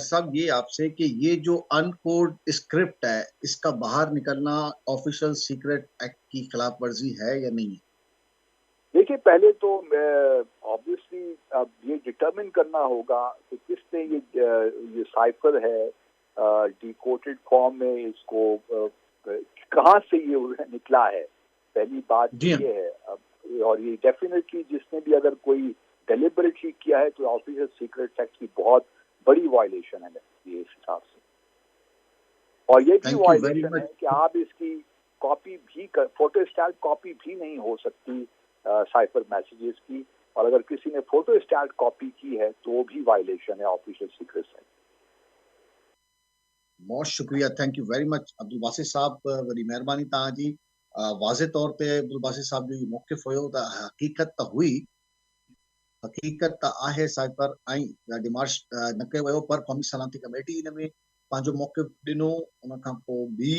صاحب یہ آپ سے کہ یہ جو ان کوڈ اسکرپٹ ہے، اس کا باہر نکلنا آفیشل سیکرٹ ایکٹ کی خلاف ورزی ہے یا نہیں؟ دیکھیے پہلے تو آبویسلی اب یہ ڈٹرمن کرنا ہوگا کہ کس نے یہ سائفر ہے ڈیکوڈڈ فارم میں اس کو کہاں سے یہ نکلا ہے. پہلی بات یہ ہے. اور یہ ڈیفینیٹلی جس نے بھی اگر کوئی ڈیلیبریٹلی کیا ہے تو آفیشل سیکرٹ ایکٹ کی بہت بڑی وائلیشن ہے یہ اس حساب سے. اور یہ بھی وائلیشن ہے کہ آپ اس کی کاپی بھی فوٹو اسٹیٹ کاپی بھی نہیں ہو سکتی سائفر میسیجز کی، اور اگر کسی نے فوٹو اسٹیٹ کاپی کی ہے تو وہ بھی وائلیشن ہے آفیشل سیکریٹس ایکٹ. बहुत शुक्रिया, thank you very much Abdul Basit साहब, वॾी महिरबानी तव्हांजी। वाज़े तौर ते अब्दुल बासित साहब जो मौक़िफ़ हुयो त हक़ीक़त त हुई, हक़ीक़त त आहे साइफ़र, ऐं डिमार्श न कयो वियो, पर क़ौमी सलामती कमेटी इन में पंहिंजो मौक़िफ़ ॾिनो। उन खां पोइ ॿी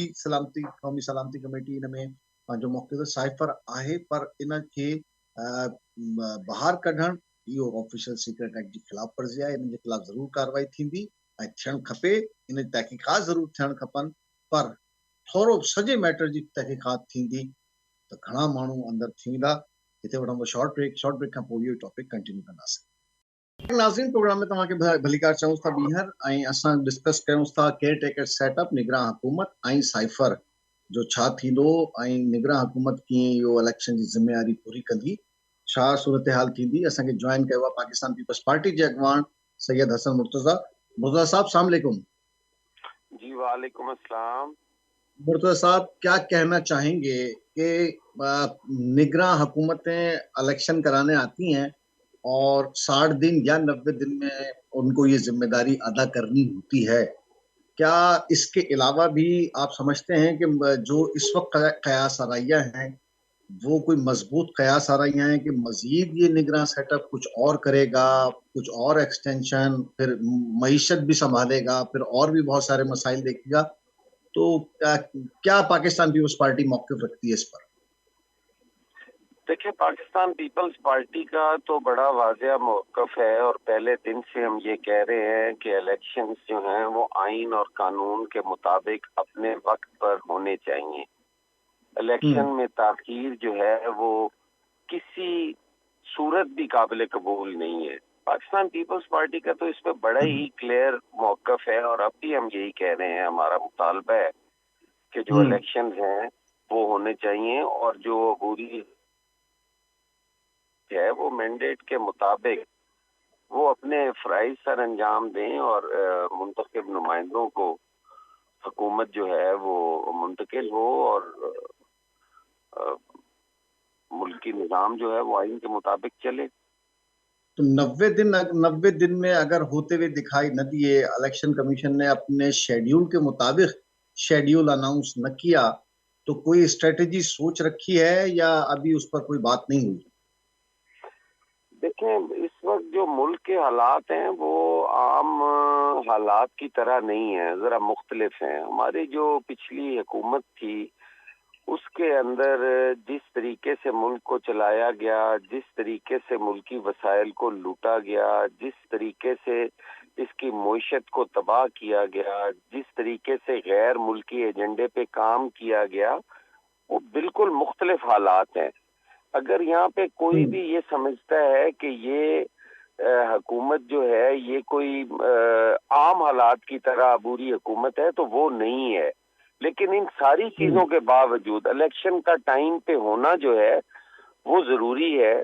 क़ौमी सलामती कमेटी इन में पंहिंजो मौक़िफ़ साइफ़र आहे, पर इन खे ॿाहिरि कढणु इहो ऑफिशियल सीक्रेट एक्ट जी ख़िलाफ़ वर्ज़ी आहे। इन जे ख़िलाफ़ ज़रूर कार्रवाई थींदी ऐं थियणु खपे, इन जी तहक़ीक़ात ज़रूर थियणु खपनि, पर थोरो सॼे मैटर जी तहक़ीक़ात थींदी त घणा माण्हू अंदरि थी वेंदा। हिते वठूं शॉर्ट ब्रेक खां पोइ इहो टॉपिक कंटिन्यू कंदासीं। नाज़रीन, प्रोग्राम में तव्हांखे भलीकार चऊं था ॿीहर, ऐं असां डिस्कस कयूं था केयर टेकर सेटअप, निगरान हुकूमत ऐं साइफ़र जो छा थींदो, ऐं निगरान हुकूमत कीअं इहो इलेक्शन जी ज़िम्मेवारी पूरी कंदी, छा सूरत हाल थींदी। असांखे ज्वाइन कयो आहे पाकिस्तान पीपल्स पार्टी जे अॻवान सैयद हसन मुर्तज़ा साहब, अस्सलाम वालेकुम। जी वालेकुम अस्सलाम। मुर्तज़ा साहब, क्या कहना चाहेंगे कि निगरान हुकूमतें इलेक्शन कराने आती हैं और 60 दिन या 90 दिन में उनको ये जिम्मेदारी अदा करनी होती है, क्या इसके अलावा भी आप समझते हैं कि जो इस वक्त कयास आराइयाँ हैं वो कोई मजबूत कयास आराइयाँ हैं कि मजीद ये निगरान सेटअप कुछ और करेगा, कुछ और एक्सटेंशन, फिर मईशत भी संभालेगा, फिर और भी बहुत सारे मसाइल देखेगा, तो क्या पाकिस्तान पीपल्स पार्टी मौक़िफ़ रखती है इस पर? देखिए, पाकिस्तान पीपल्स पार्टी का तो बड़ा वाज़ेह मौक़िफ़ है और पहले दिन से हम ये कह रहे हैं कि इलेक्शंस जो हैं वो आइन और कानून के मुताबिक अपने वक्त पर होने चाहिए। इलेक्शन में ताख़ीर जो है वो किसी सूरत भी काबिल कबूल नहीं है। पाकिस्तान पीपल्स पार्टी का तो इस पर बड़ा ही क्लियर मौक़िफ़ है और अब भी हम यही कह रहे हैं, हमारा मुतालबा है कि जो इलेक्शंस हैं वो होने चाहिए और जो अबूरी है वो मैंडेट के मुताबिक वो अपने फ़राइज़ सर अंजाम दें और मुंतखब नुमाइंदों को हुकूमत जो है वो मुंतकिल हो और मुल्की निज़ाम जो है वो आइन के मुताबिक चले। तो 90 दिन में अगर होते हुए दिखाई न दिए, इलेक्शन कमीशन ने अपने शेड्यूल के मुताबिक शेड्यूल अनाउंस न किया, तो कोई स्ट्रेटेजी सोच रखी है या अभी उस पर कोई बात नहीं हुई? देखें, इस वक्त जो मुल्क के हालात हैं वो आम हालात की तरह नहीं है, ज़रा मुख्तलिफ हैं। हमारी जो पिछली हुकूमत थी उसके अंदर जिस तरीके से मुल्क को चलाया गया, जिस तरीके से मुल्की वसाइल को लूटा गया, जिस तरीके से इसकी मईशत को तबाह किया गया, जिस तरीके से गैर मुल्की एजेंडे पे काम किया गया, वो बिल्कुल मुख्तलिफ हालात हैं। अगर यहाँ पे कोई भी ये समझता है कि ये हुकूमत जो है ये कोई आम हालात की तरह अबूरी हुकूमत है तो वो नहीं है। लेकिन इन सारी चीजों के बावजूद इलेक्शन का टाइम पे होना जो है वो जरूरी है।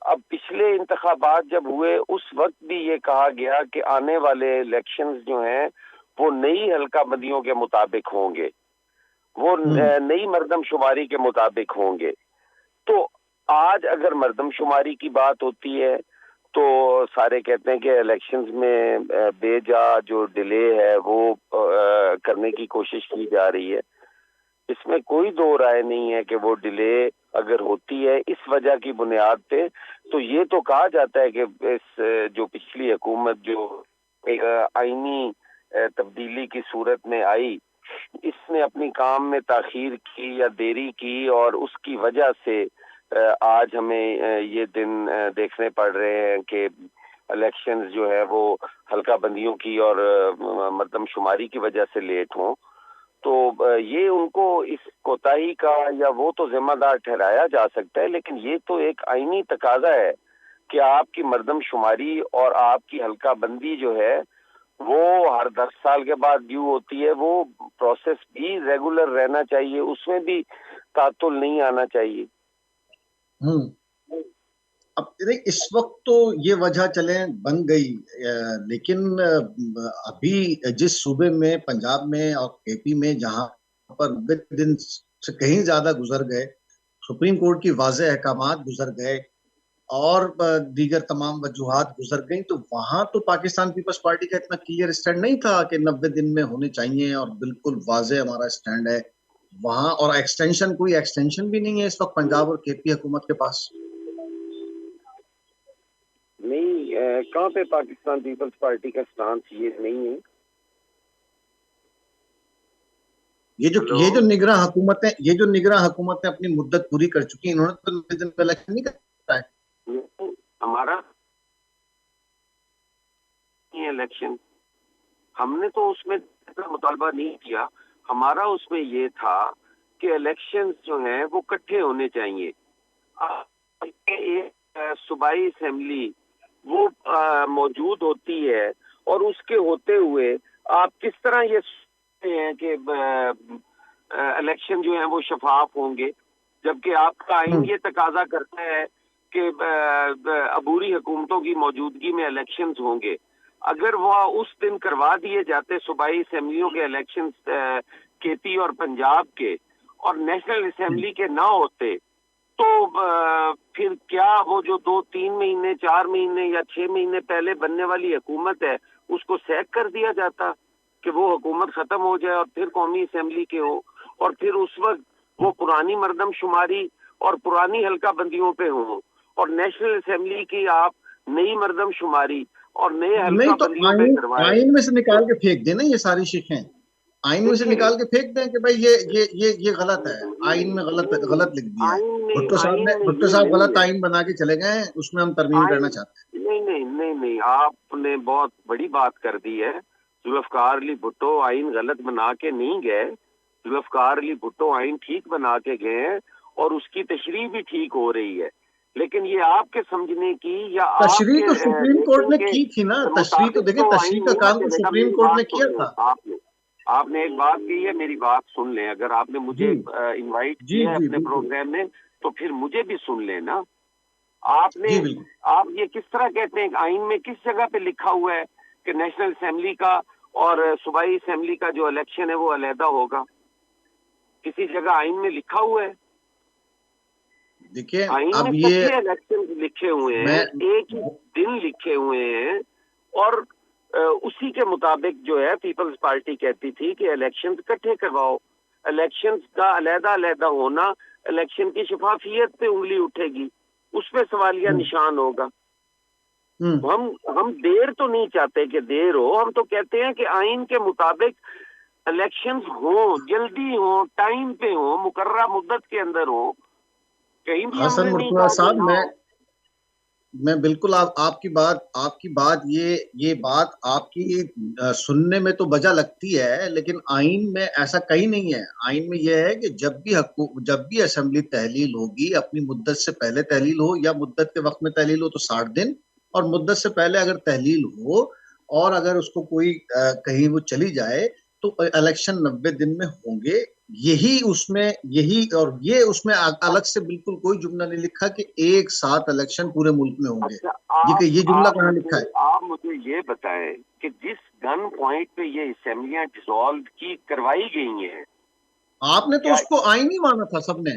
अब पिछले इंतखाबात जब हुए उस वक्त भी ये कहा गया कि आने वाले इलेक्शंस जो हैं वो नई हल्का बंदियों के मुताबिक होंगे, वो नई मर्दमशुमारी के मुताबिक होंगे। तो आज अगर मर्दमशुमारी की बात होती है तो सारे कहते हैं कि इलेक्शंस में बेजा जो डिले है वो करने की कोशिश की जा रही है। इसमें कोई दो राय नहीं है कि वो डिले अगर होती है इस वजह की बुनियाद पे, तो ये तो कहा जाता है कि इस जो पिछली हुकूमत जो एक आईनी तब्दीली की सूरत में आई, इसने अपनी काम में ताखीर की या देरी की और उसकी वजह से आज हमें ये दिन देखने पड़ रहे हैं कि इलेक्शंस जो है वो हल्का बंदियों की और मर्दमशुमारी की वजह से लेट हों। तो ये उनको इस कोताही का या वो तो जिम्मेदार ठहराया जा सकता है, लेकिन ये तो एक आईनी तकाजा है कि आपकी मर्दमशुमारी और आपकी हल्का बंदी जो है वो हर 10 साल के बाद ड्यू होती है। वो प्रोसेस भी रेगुलर रहना चाहिए, उसमें भी तातुल नहीं आना चाहिए। अब इस वक्त तो ये वजह चले बन गई, लेकिन अभी जिस सूबे में, पंजाब में और एपी में, जहां पर 90 दिन से कहीं ज्यादा गुजर गए, सुप्रीम कोर्ट की वाज़ेह अहकामात गुजर गए, اور دیگر تمام وجوہات گزر گئیں، تو وہاں تو پاکستان پیپلز پارٹی کا اتنا کلیئر اسٹینڈ نہیں تھا کہ 90 دن میں ہونے چاہیے اور بالکل واضح ہمارا اسٹینڈ ہے وہاں. اور کوئی ایکسٹینشن بھی نہیں ہے اس وقت پنجاب اور کے پی حکومت کے پاس. نہیں، کہاں پہ پاکستان پیپلز پارٹی کا اسٹانس یہ نہیں ہے. یہ جو نگراں حکومتیں اپنی مدت پوری کر چکی ہیں، انہوں نے تو الیکشن نہیں کرا ہے. ہمارا الیکشن ہم نے تو اس میں مطالبہ نہیں کیا. ہمارا اس میں یہ تھا کہ الیکشن جو ہیں وہ اکٹھے ہونے چاہیے. ایک صوبائی اسمبلی وہ موجود ہوتی ہے اور اس کے ہوتے ہوئے آپ کس طرح یہ سوچتے ہیں کہ الیکشن جو ہیں وہ شفاف ہوں گے، جبکہ آپ کا آئین یہ تقاضا کرتا ہے کہ عبوری حکومتوں کی موجودگی میں الیکشنز ہوں گے. اگر وہ اس دن کروا دیے جاتے صوبائی اسمبلیوں کے الیکشنز کے پی اور پنجاب کے اور نیشنل اسمبلی کے نہ ہوتے تو پھر کیا وہ جو 2-3 مہینے 4 مہینے یا 6 مہینے پہلے بننے والی حکومت ہے اس کو سیک کر دیا جاتا کہ وہ حکومت ختم ہو جائے اور پھر قومی اسمبلی کے ہو، اور پھر اس وقت وہ پرانی مردم شماری اور پرانی حلقہ بندیوں پہ ہوں اور نیشنل اسمبلی کی آپ نئی مردم شماری اور نئے حلقہ بندیوں پہ کروائے. آئین میں سے نکال کے پھینک دیں نا یہ ساری شیخیں، آئین میں سے نکال کے پھینک دیں کہ بھائی یہ غلط ہے، آئین میں غلط لکھ دیا ہے. بھٹو صاحب غلط آئین بنا کے چلے گئے، اس میں ہم ترمیم کرنا چاہتے ہیں. نہیں، آپ نے بہت بڑی بات کر دی ہے. ذوالفقار علی بھٹو آئین غلط بنا کے نہیں گئے، ذوالفقار علی بھٹو آئین ٹھیک بنا کے گئے ہیں اور اس کی تشریح بھی ٹھیک ہو رہی ہے. لیکن یہ آپ کے سمجھنے کی یا تشریح تو سپریم کورٹ نے کی تھی نا، تشریح تو دیکھیں تشریح کا کام تو سپریم کورٹ نے کیا تھا. آپ نے ایک بات کی ہے، میری بات سن لیں. اگر آپ نے مجھے انوائٹ کیا ہے اپنے پروگرام میں تو پھر مجھے بھی سن لیں نا. آپ یہ کس طرح کہتے ہیں کہ آئین میں کس جگہ پہ لکھا ہوا ہے کہ نیشنل اسمبلی کا اور صوبائی اسمبلی کا جو الیکشن ہے وہ علیحدہ ہوگا؟ کسی جگہ آئین میں لکھا ہوا ہے؟ دیکھیں آئین اب میں یہ الیکشن لکھے ہوئے ہیں، ایک ہی دن لکھے ہوئے ہیں، اور اسی کے مطابق جو ہے پیپلز پارٹی کہتی تھی کہ الیکشن اکٹھے کرواؤ. الیکشن کا علیحدہ ہونا الیکشن کی شفافیت پہ انگلی اٹھے گی، اس پہ سوالیہ نشان ہوگا. ہم دیر تو نہیں چاہتے کہ دیر ہو، ہم تو کہتے ہیں کہ آئین کے مطابق الیکشنز ہوں، جلدی ہوں، ٹائم پہ ہوں، مقررہ مدت کے اندر ہوں. کہیں بھی ہم نے نہیں کہا صاحب میں بالکل آپ کی بات یہ بات آپ کی سننے میں تو بجا لگتی ہے، لیکن آئین میں ایسا کہیں نہیں ہے. آئین میں یہ ہے کہ جب بھی اسمبلی تحلیل ہوگی اپنی مدت سے پہلے تحلیل ہو یا مدت کے وقت میں تحلیل ہو تو 60 دن، اور مدت سے پہلے اگر تحلیل ہو اور اگر اس کو کوئی کہیں وہ چلی جائے تو الیکشن 90 دن میں ہوں گے. اس میں الگ سے بالکل کوئی جملہ نہیں لکھا کہ ایک ساتھ الیکشن پورے ملک میں ہوں گے. یہ جملہ کہاں لکھا ہے؟ آپ مجھے یہ بتائیں کہ جس گن پوائنٹ پہ یہ اسمبلیاں ڈیزالو کی کروائی گئی ہیں، آپ نے تو اس کو آئینی مانا تھا سب نے.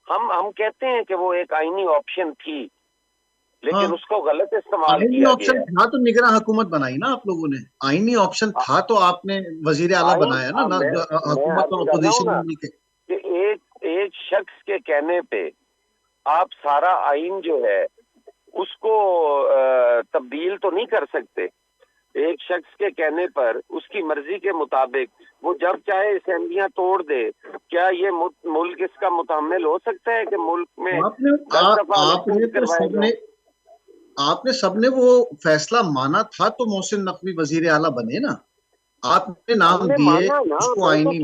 ہم کہتے ہیں کہ وہ ایک آئینی آپشن تھی، لیکن اس کو غلط استعمال کیا گیا. آپشن تھا تو نگراں حکومت بنائی نا آپ لوگوں نے. آئینی آپشن تھا تو آپ نے وزیر اعلیٰ بنایا نا حکومت اور اپوزیشن میں مل کے. ایک شخص کے کہنے پہ آپ سارا آئین جو ہے اس کو تبدیل تو نہیں کر سکتے. ایک شخص کے کہنے پر اس کی مرضی کے مطابق وہ جب چاہے اسمبلیاں توڑ دے. کیا یہ ملک اس کا متحمل ہو سکتا ہے کہ ملک میں آپ نے سب نے وہ فیصلہ مانا تھا تو محسن نقوی وزیر اعلیٰ بنے نا. آپ نے نام دیے اس کو آئینی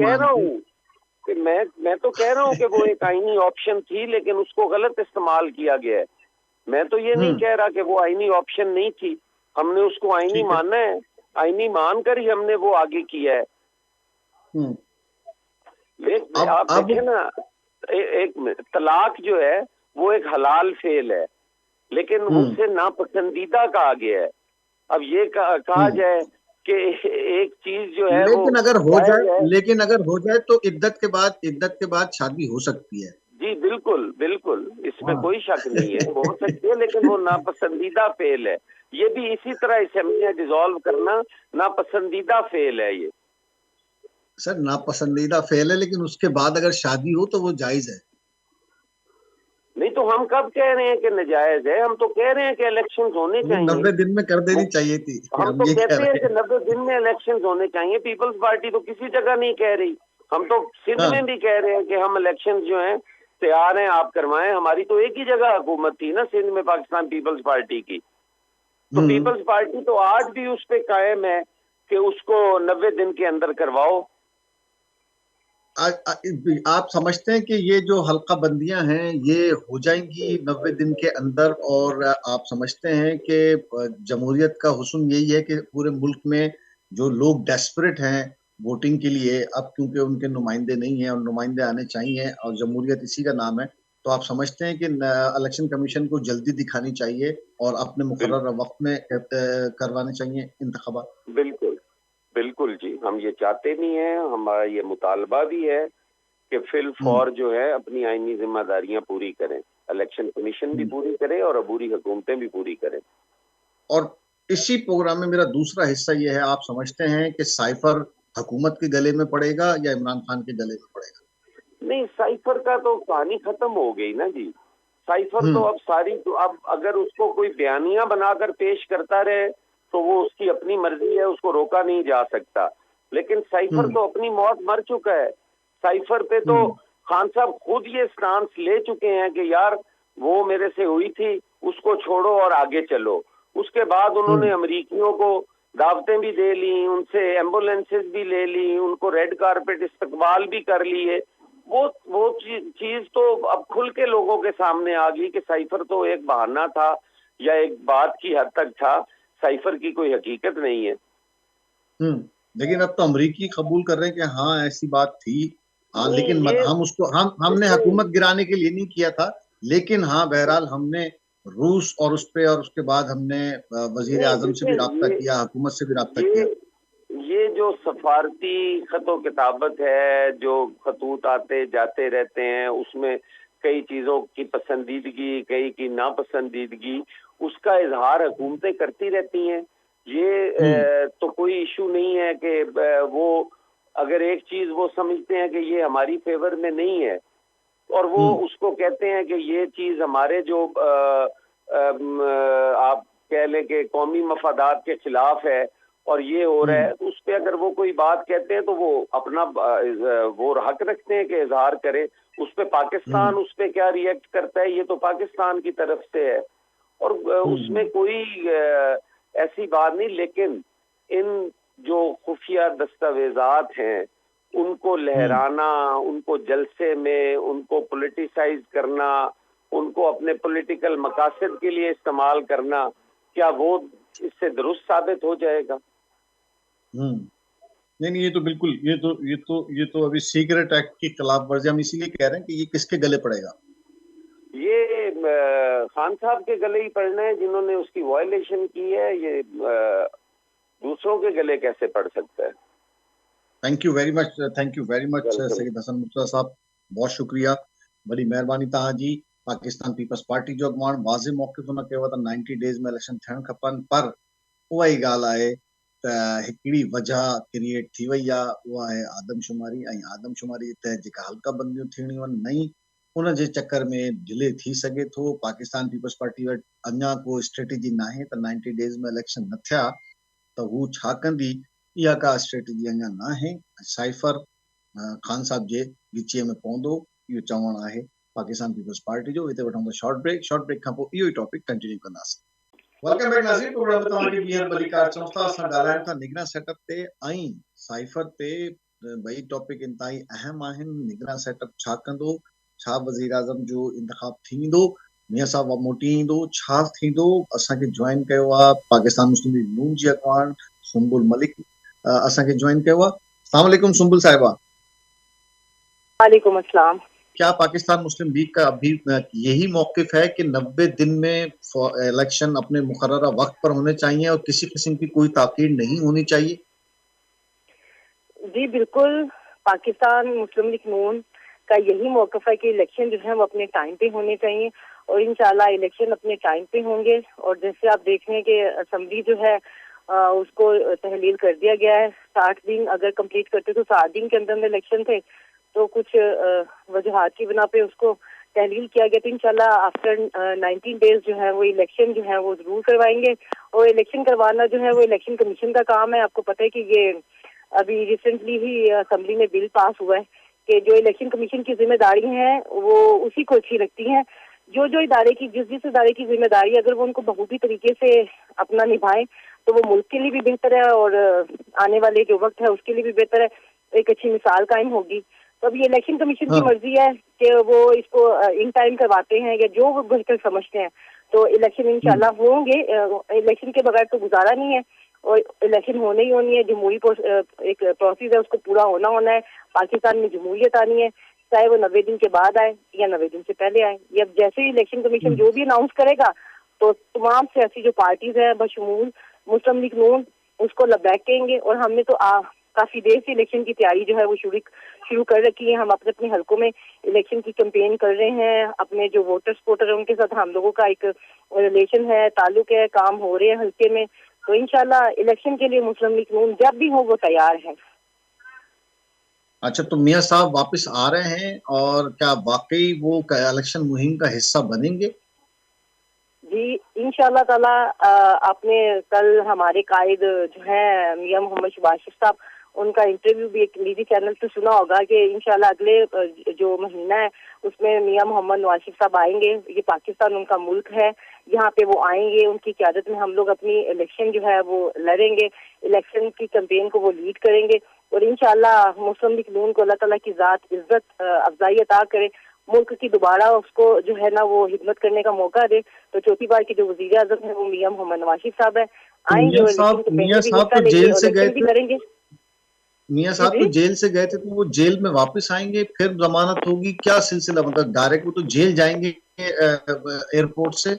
میں تو کہہ رہا ہوں کہ وہ ایک آئینی آپشن تھی لیکن اس کو غلط استعمال کیا گیا ہے. میں تو یہ نہیں کہہ رہا کہ وہ آئینی آپشن نہیں تھی. ہم نے اس کو آئینی ماننا ہے، آئینی مان کر ہی ہم نے وہ آگے کیا ہے. آپ دیکھیں نا، ایک طلاق جو ہے وہ ایک حلال فعل ہے لیکن اس سے ناپسندیدہ کہا گیا ہے. اب یہ کہا جائے کہ ایک چیز جو ہے لیکن اگر ہو جائے تو عدت کے بعد شادی ہو سکتی ہے. جی بالکل بالکل، اس میں کوئی شک نہیں ہے، ہو سکتی ہے، لیکن وہ ناپسندیدہ فعل ہے. یہ بھی اسی طرح اسمبلیاں ڈیزالو کرنا ناپسندیدہ فعل ہے. یہ سر ناپسندیدہ فعل ہے، لیکن اس کے بعد اگر شادی ہو تو وہ جائز ہے. نہیں تو ہم کب کہہ رہے ہیں کہ ناجائز ہے؟ ہم تو کہہ رہے ہیں کہ الیکشنز ہونے چاہیے. 90 دن میں کر دینی چاہیے تھی. ہم تو یہ کہہ کہتے ہیں رہے کہ 90 دن میں الیکشنز ہونے چاہیے. پیپلز پارٹی تو کسی جگہ نہیں کہہ رہی. ہم تو سندھ میں بھی کہہ رہے ہیں کہ ہم الیکشنز جو ہیں تیار ہیں، آپ کروائیں. ہماری تو ایک ہی جگہ حکومت تھی نا سندھ میں، پاکستان پیپلز پارٹی کی. تو پیپلز پارٹی تو آج بھی اس پہ قائم ہے کہ اس کو 90 دن کے اندر کرواؤ. آپ سمجھتے ہیں کہ یہ جو حلقہ بندیاں ہیں یہ ہو جائیں گی 90 دن کے اندر، اور آپ سمجھتے ہیں کہ جمہوریت کا حسن یہی ہے کہ پورے ملک میں جو لوگ ڈیسپریٹ ہیں ووٹنگ کے لیے، اب کیونکہ ان کے نمائندے نہیں ہیں اور نمائندے آنے چاہیے اور جمہوریت اسی کا نام ہے، تو آپ سمجھتے ہیں کہ الیکشن کمیشن کو جلدی دکھانی چاہیے اور اپنے مقررہ وقت میں کروانے چاہیے انتخابات؟ بالکل بالکل جی، ہم یہ چاہتے بھی ہیں، ہمارا یہ مطالبہ بھی ہے کہ فی الفور جو ہے اپنی آئینی ذمہ داریاں پوری کریں. الیکشن کمیشن بھی پوری کرے اور عبوری حکومتیں بھی پوری کریں. اور اسی پروگرام میں میرا دوسرا حصہ یہ ہے، آپ سمجھتے ہیں کہ سائفر حکومت کے گلے میں پڑے گا یا عمران خان کے گلے میں پڑے گا؟ نہیں، سائفر کا تو کہانی ختم ہو گئی نا جی. سائفر تو اب اب اگر اس کو کوئی بیانیہ بنا کر پیش کرتا رہے تو وہ اس کی اپنی مرضی ہے، اس کو روکا نہیں جا سکتا. لیکن سائفر تو اپنی موت مر چکا ہے. سائفر پہ تو خان صاحب خود یہ سٹانس لے چکے ہیں کہ یار وہ میرے سے ہوئی تھی، اس کو چھوڑو اور آگے چلو. اس کے بعد انہوں نے امریکیوں کو دعوتیں بھی دے لی، ان سے ایمبولینسز بھی لے لی، ان کو ریڈ کارپٹ استقبال بھی کر لیے. وہ چیز تو اب کھل کے لوگوں کے سامنے آ گئی کہ سائفر تو ایک بہانہ تھا یا ایک بات کی حد تک تھا. سائفر کی کوئی حقیقت نہیں ہے. لیکن اب تو امریکی قبول کر رہے ہیں کہ ہاں ایسی بات تھی. ہاں لیکن ہم نے حکومت گرانے کے لیے نہیں کیا تھا، لیکن ہاں بہرحال ہم نے روس اور اس پہ، اور اس کے بعد ہم نے وزیر اعظم سے بھی رابطہ کیا، حکومت سے بھی رابطہ کیا. یہ جو سفارتی خط و کتابت ہے، جو خطوط آتے جاتے رہتے ہیں، اس میں کئی چیزوں کی پسندیدگی، کئی کی ناپسندیدگی، اس کا اظہار حکومتیں کرتی رہتی ہیں. یہ تو کوئی ایشو نہیں ہے کہ وہ اگر ایک چیز وہ سمجھتے ہیں کہ یہ ہماری فیور میں نہیں ہے اور وہ اس کو کہتے ہیں کہ یہ چیز ہمارے جو آپ کہہ لیں کہ قومی مفادات کے خلاف ہے اور یہ ہو رہا ہے، تو اس پہ اگر وہ کوئی بات کہتے ہیں تو وہ اپنا وہ حق رکھتے ہیں کہ اظہار کرے. اس پہ پاکستان اس پہ کیا ریئیکٹ کرتا ہے، یہ تو پاکستان کی طرف سے ہے اور اس میں کوئی ایسی بات نہیں. لیکن ان جو خفیہ دستاویزات ہیں ان کو لہرانا، ان کو جلسے میں ان کو پولیٹیسائز کرنا، ان کو اپنے پولیٹیکل مقاصد کے لیے استعمال کرنا، کیا وہ اس سے درست ثابت ہو جائے گا؟ نہیں، یہ تو بالکل، یہ تو ابھی سیکرٹ ایکٹ کی خلاف ورزی. ہم اسی لیے کہہ رہے ہیں کہ یہ کس کے گلے پڑے گا؟ یہ خان صاحب کے گلے ہی پڑنا ہے جنہوں نے اس کی وائلیشن کی ہے. یہ دوسروں کے گلے کیسے پڑ سکتا ہے؟ تھینک یو ویری مچ سید حسن مرتضیٰ صاحب، بہت شکریہ، بڑی مہربانی تھا جی. پاکستان پیپلز پارٹی جو اڳواڻ واضح موقف ان کيو ته 90 ڊيز ۾ اليڪشن ٿيڻ کپن، پر اها ئي ڳالهه آهي ته هڪڙي وجہ ڪرييٽ ٿي وئي آهي، اها آهي آدم شماري، ۽ آدم شماري جي تحت جيڪا حلقه بنديون ٿيڻيون آهن نئين، ان جي چڪر ۾ ڊلي ٿي سگهي ٿو. پاڪستان پیپلز پارٽي وٽ اڃا کو اسٽريٽجي ناهي ته 90 ڊيز ۾ اليڪشن نه ٿيا ته هو ڇا ڪندي. اها کا اسٽريٽجي اڃا ناهي. سائفر خان صاحب جي ڳچيءَ ۾ پوندو، اهو چوڻ آهي پاڪستان پیپلز پارٽي جو. هتي وٺون ٿا شارٽ بریڪ کان پوءِ اهو ٽاپڪ ڪنٽينيو ڪنداسين. ويلڪم بيڪ ناظرين، پروگرام ۾ توهان کي ٻيهر مليڪار چون ٿا. اسان ڳالهايون ٿا نگران سيٽ اپ تي ۽ سائفر تي. ٻئي ٽاپڪ انتهائي اهم آهن. نگران سيٽ اپ ڇا کندو، ڇا وزير اعظم جو انتخاب ٿيندو، ميان صاحب موٽي ايندو، ڇا ٿيندو. اسان کي جوائن ڪيو आहे پاڪستان مسلم ليگ نون جي اڳواڻ سنبل ملڪ اسان کي جوائن کيو आहे. السلام علیکم سنبل صاحبہ. وعلیکم السلام. کیا پاکستان مسلم لیگ کا ابھی یہی موقف ہے کہ 90 دن میں الیکشن اپنے مقررہ وقت پر ہونے چاہیے اور کسی قسم کی کوئی تاخیر نہیں ہونی چاہیے؟ جی بالکل، پاکستان مسلم لیگ نون کا یہی موقف ہے کہ الیکشن جو ہے وہ اپنے ٹائم پہ ہونے چاہیے، اور انشاءاللہ الیکشن اپنے ٹائم پہ ہوں گے. اور جیسے آپ دیکھ رہے ہیں کہ اسمبلی جو ہے اس کو تحلیل کر دیا گیا ہے. 60 دن اگر کمپلیٹ کرتے تو 60 دن کے اندر میں الیکشن تھے، تو کچھ وجوہات کی بنا پہ اس کو تحلیل کیا گیا. تو انشاءاللہ آفٹر 19 ڈیز جو ہے وہ الیکشن جو ہے وہ ضرور کروائیں گے. اور الیکشن کروانا جو ہے وہ الیکشن کمیشن کا کام ہے. آپ کو پتہ ہے کہ یہ ابھی ریسنٹلی ہی اسمبلی میں بل پاس ہوا ہے کہ جو الیکشن کمیشن کی ذمہ داری ہیں وہ اسی کو اچھی لگتی ہیں. جو ادارے کی جس ادارے کی ذمہ داری اگر وہ ان کو بخوبی طریقے سے اپنا نبھائیں تو وہ ملک کے لیے بھی بہتر ہے اور آنے والے جو وقت ہے اس کے لیے بھی بہتر ہے، ایک اچھی مثال قائم ہوگی. تو اب یہ الیکشن کمیشن کی مرضی ہے کہ وہ اس کو ان ٹائم کرواتے ہیں یا جو وہ بہتر سمجھتے ہیں. تو الیکشن انشاءاللہ ہوں گے. الیکشن کے بغیر تو گزارا نہیں ہے، اور الیکشن ہونے ہی ہونی ہے. جمہوری ایک پروسیس ہے، اس کو پورا ہونا ہے. پاکستان میں جمہوریت آنی ہے، چاہے وہ 90 دن کے بعد آئے یا 90 دن سے پہلے آئے. یا جیسے ہی الیکشن کمیشن جو بھی اناؤنس کرے گا تو تمام سیاسی جو پارٹیز ہیں بشمول مسلم لیگ نون اس کو لبیک کہیں گے. اور ہم نے تو کافی دیر سے الیکشن کی تیاری جو ہے وہ شروع کر رکھی ہے. ہم اپنے حلقوں میں الیکشن کی کمپین کر رہے ہیں. اپنے جو ووٹر ہیں ان کے ساتھ ہم لوگوں کا ایک ریلیشن ہے، تعلق ہے، کام ہو رہے ہیں حلقے میں. تو انشاءاللہ الیکشن کے لیے مسلم لیگ نون جب بھی ہو وہ تیار ہے. اچھا، تو میاں صاحب واپس آ رہے ہیں اور کیا واقعی وہ الیکشن مہم کا حصہ بنیں گے؟ جی انشاءاللہ تعالی. آپ نے کل ہمارے قائد جو ہیں میاں محمد شباشر صاحب ان کا انٹرویو بھی ایک نیوز چینل پہ سنا ہوگا کہ انشاءاللہ اگلے جو مہینہ ہے اس میں میاں محمد نواز شریف صاحب آئیں گے. یہ پاکستان ان کا ملک ہے، یہاں پہ وہ آئیں گے. ان کی قیادت میں ہم لوگ اپنی الیکشن جو ہے وہ لڑیں گے، الیکشن کی کمپین کو وہ لیڈ کریں گے. اور انشاءاللہ مسلم لیگ نون کو اللہ تعالیٰ کی ذات عزت افزائی عطا کرے، ملک کی دوبارہ اس کو جو ہے نا وہ خدمت کرنے کا موقع دے. تو چوتھی بار کے جو وزیر اعظم ہیں وہ میاں محمد نواز شریف صاحب ہیں، آئیں گے اور الیکشن کمپین میں بھی حصہ لیں گے اور الیکشن بھی کریں گے. میاں صاحب تو جیل سے گئے تھے، تو وہ جیل میں واپس آئیں گے، پھر ضمانت ہوگی، کیا سلسلہ؟ مطلب ڈائریکٹ وہ تو جیل جائیں گے ایئرپورٹ سے؟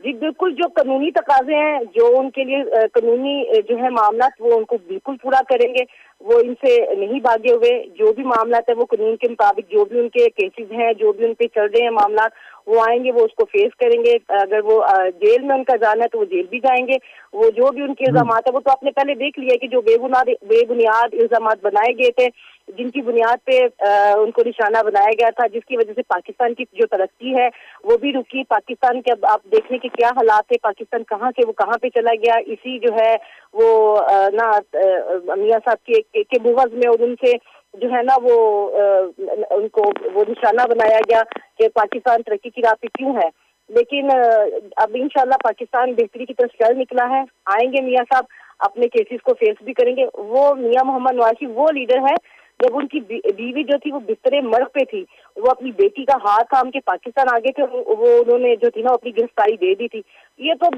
جی بالکل، جو قانونی تقاضے ہیں، جو ان کے لیے قانونی جو ہے معاملات وہ ان کو بالکل پورا کریں گے. وہ ان سے نہیں بھاگے ہوئے. جو بھی معاملات ہیں وہ قانون کے مطابق، جو بھی ان کے کیسز ہیں، جو بھی ان پہ چل رہے ہیں معاملات، وہ آئیں گے، وہ اس کو فیس کریں گے. اگر وہ جیل میں ان کا جانا ہے تو وہ جیل بھی جائیں گے. وہ جو بھی ان کے الزامات ہیں وہ تو آپ نے پہلے دیکھ لیا کہ جو بے بنیاد الزامات بنائے گئے تھے، جن کی بنیاد پہ ان کو نشانہ بنایا گیا تھا، جس کی وجہ سے پاکستان کی جو ترقی ہے وہ بھی رکی. پاکستان کے اب آپ دیکھیں کہ کیا حالات ہے، پاکستان کہاں سے وہ کہاں پہ چلا گیا. اسی جو ہے وہ نا میاں صاحب کے بغض میں اور ان سے جو ہے نا وہ ان کو وہ نشانہ بنایا گیا کہ پاکستان ترقی کی راہ پہ کیوں ہے. لیکن اب انشاءاللہ پاکستان بہتری کی طرف چل نکلا ہے. آئیں گے میاں صاحب، اپنے کیسز کو فیس بھی کریں گے. وہ میاں محمد نواز شریف وہ لیڈر ہے، جب ان کی بیوی جو تھی وہ بستر مرگ پہ تھی، وہ اپنی بیٹی کا ہاتھ تھام کے پاکستان آگے تھے، وہ انہوں نے جو تھی نا اپنی گرفتاری دے دی تھی. یہ تو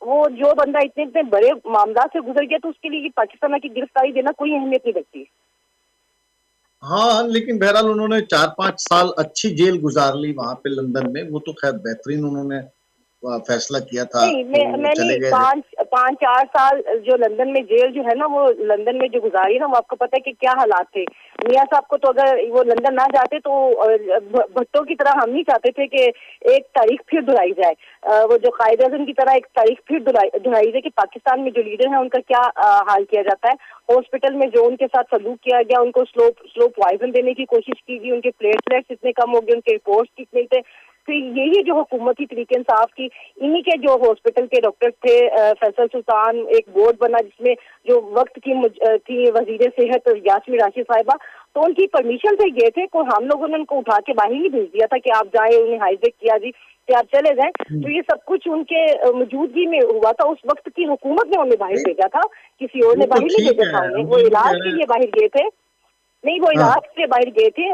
وہ جو بندہ اتنے بڑے معاملات سے گزر گیا تو اس کے لیے پاکستان کی گرفتاری دینا کوئی اہمیت نہیں رکھتی. ہاں، لیکن بہرحال انہوں نے 4-5 سال اچھی جیل گزار لی وہاں پہ لندن میں. وہ تو خیر بہترین انہوں نے فیصلہ کیا تھا. نہیں میں چلے گئے 5-4 سال جو لندن میں جیل جو ہے نا وہ لندن میں جو گزاری نا، وہ آپ کو پتہ ہے کہ کیا حالات تھے. میاں صاحب کو تو اگر وہ لندن نہ جاتے تو بھٹو کی طرح ہم نہیں چاہتے تھے کہ ایک تاریخ پھر دہرائی جائے. وہ جو قائد اعظم کی طرح ایک تاریخ پھر دہرائی جائے کہ پاکستان میں جو لیڈر ہیں ان کا کیا حال کیا جاتا ہے. ہاسپٹل میں جو ان کے ساتھ سلوک کیا گیا، ان کو سلو پوائزن دینے کی کوشش کی گئی، ان کے پلیٹلیٹس اتنے کم ہو گئے، ان کے رپورٹس کتنے تھے. تو یہی جو حکومتی طریقے انصاف کی، انہی کے جو ہاسپٹل کے ڈاکٹر تھے، فیصل سلطان، ایک بورڈ بنا جس میں جو وقت کی تھی وزیر صحت یاسمین راشد صاحبہ، تو ان کی پرمیشن سے گئے تھے. کو ہم لوگوں نے ان کو اٹھا کے باہر ہی بھیج دیا تھا کہ آپ جائیں، انہیں ہائیجیک کیا جی کہ آپ چلے جائیں. تو یہ سب کچھ ان کے موجودگی میں ہوا تھا. اس وقت کی حکومت نے انہیں باہر بھیجا تھا، کسی اور نے باہر نہیں بھیجا تھا انہیں. وہ علاج کے لیے باہر گئے تھے. نہیں، وہ علاج سے باہر گئے تھے.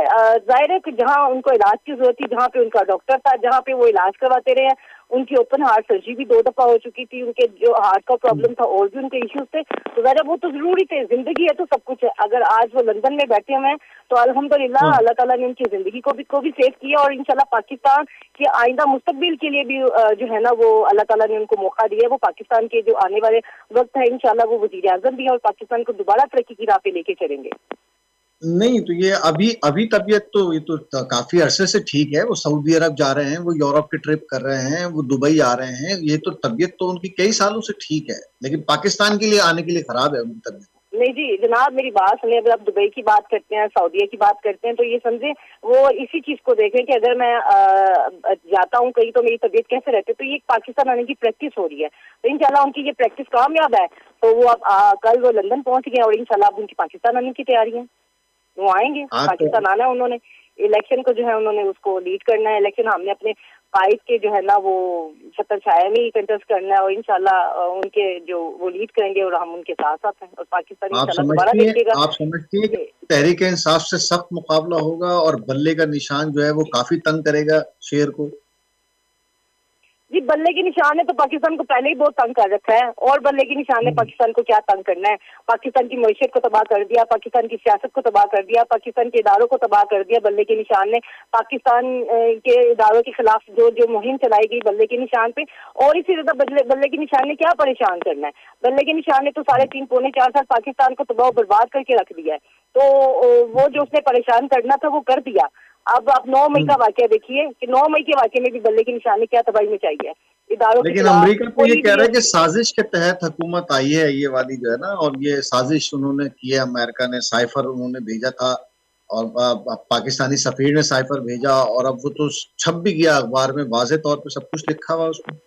ظاہر ہے کہ جہاں ان کو علاج کی ضرورت تھی، جہاں پہ ان کا ڈاکٹر تھا، جہاں پہ وہ علاج کرواتے رہے. ان کی اوپن ہارٹ سرجری بھی 2 دفعہ ہو چکی تھی. ان کے جو ہارٹ کا پرابلم تھا اور بھی ان کے ایشوز تھے. تو ظاہر وہ تو ضروری تھے. زندگی ہے تو سب کچھ ہے. اگر آج وہ لندن میں بیٹھے ہوئے ہیں تو الحمدللہ اللہ تعالیٰ نے ان کی زندگی کو بھی سیو کیا، اور انشاءاللہ پاکستان کے آئندہ مستقبل کے لیے بھی جو ہے نا وہ اللہ تعالیٰ نے ان کو موقع دیا ہے. وہ پاکستان کے جو آنے والے وقت ہے انشاءاللہ وہ وزیر اعظم بھی ہے اور پاکستان کو دوبارہ ترقی کی راہ پہ لے کے چلیں گے. नहीं, तो ये अभी तबीयत तो ये तो काफी अरसे से ठीक है। वो सऊदी अरब जा रहे हैं, वो यूरोप की ट्रिप कर रहे हैं, वो दुबई आ रहे हैं। ये तो तबीयत तो उनकी कई सालों से ठीक है, लेकिन पाकिस्तान के लिए आने के लिए खराब है उनकी तबीयत। नहीं जी जनाब, मेरी बात सुनिए। अगर आप दुबई की बात करते हैं, सऊदीया की बात करते हैं, तो ये समझे वो इसी चीज को देखें कि अगर मैं जाता हूँ कहीं तो मेरी तबीयत कैसे रहती है। तो ये पाकिस्तान आने की प्रैक्टिस हो रही है, तो इंशाल्लाह उनकी ये प्रैक्टिस कामयाब है। तो वो अब कल वो लंदन पहुंच गए और इंशाल्लाह अब उनकी पाकिस्तान आने की तैयारी है। वो आएंगे, पाकिस्तान आना है उन्होंने। इलेक्शन को जो है उन्होंने उसको लीड करना है। इलेक्शन हमने अपने फाइट के जो है ना वो छतर छाया में ही कंटेस्ट करना है और इंशाल्लाह उनके जो वो लीड करेंगे और हम उनके साथ साथ हैं और पाकिस्तान इंशाल्लाह दोबारा देखेगा। आप समझती है कि तहरीक इंसाफ से सख्त मुकाबला होगा और बल्ले का निशान जो है वो काफी तंग करेगा शेर को? जी बल्ले के निशान ने तो पाकिस्तान को पहले ही बहुत तंग कर रखा है, और बल्ले के निशान ने पाकिस्तान को क्या तंग करना है। पाकिस्तान की मईशत को तबाह कर दिया, पाकिस्तान की सियासत को तबाह कर दिया, पाकिस्तान के इदारों को तबाह कर दिया बल्ले के निशान ने। पाकिस्तान के इदारों के खिलाफ जो मुहिम चलाई गई बल्ले के निशान पे, और इसी ज्यादा बल्ले के निशान ने क्या परेशान करना है। बल्ले के निशान ने तो 3.5 पौने 4 साल पाकिस्तान को तबाह बर्बाद करके रख दिया है। तो वो जो उसने परेशान करना था वो कर दिया। अब आप 9 मई का वाकया देखिए कि 9 मई के वाकये में भी बल्ले की निशान ने क्या तबाही मचाई है इदारों। लेकिन अमेरिका तो ये कह रहा है कि साजिश के तहत हुकूमत आई है ये वाली जो है ना, और ये साजिश उन्होंने की है। अमेरिका ने साइफर उन्होंने भेजा था और पाकिस्तानी सफीर ने साइफर भेजा, और अब वो तो छप भी गया अखबार में, वाज़े तौर पे सब कुछ लिखा हुआ उसमें।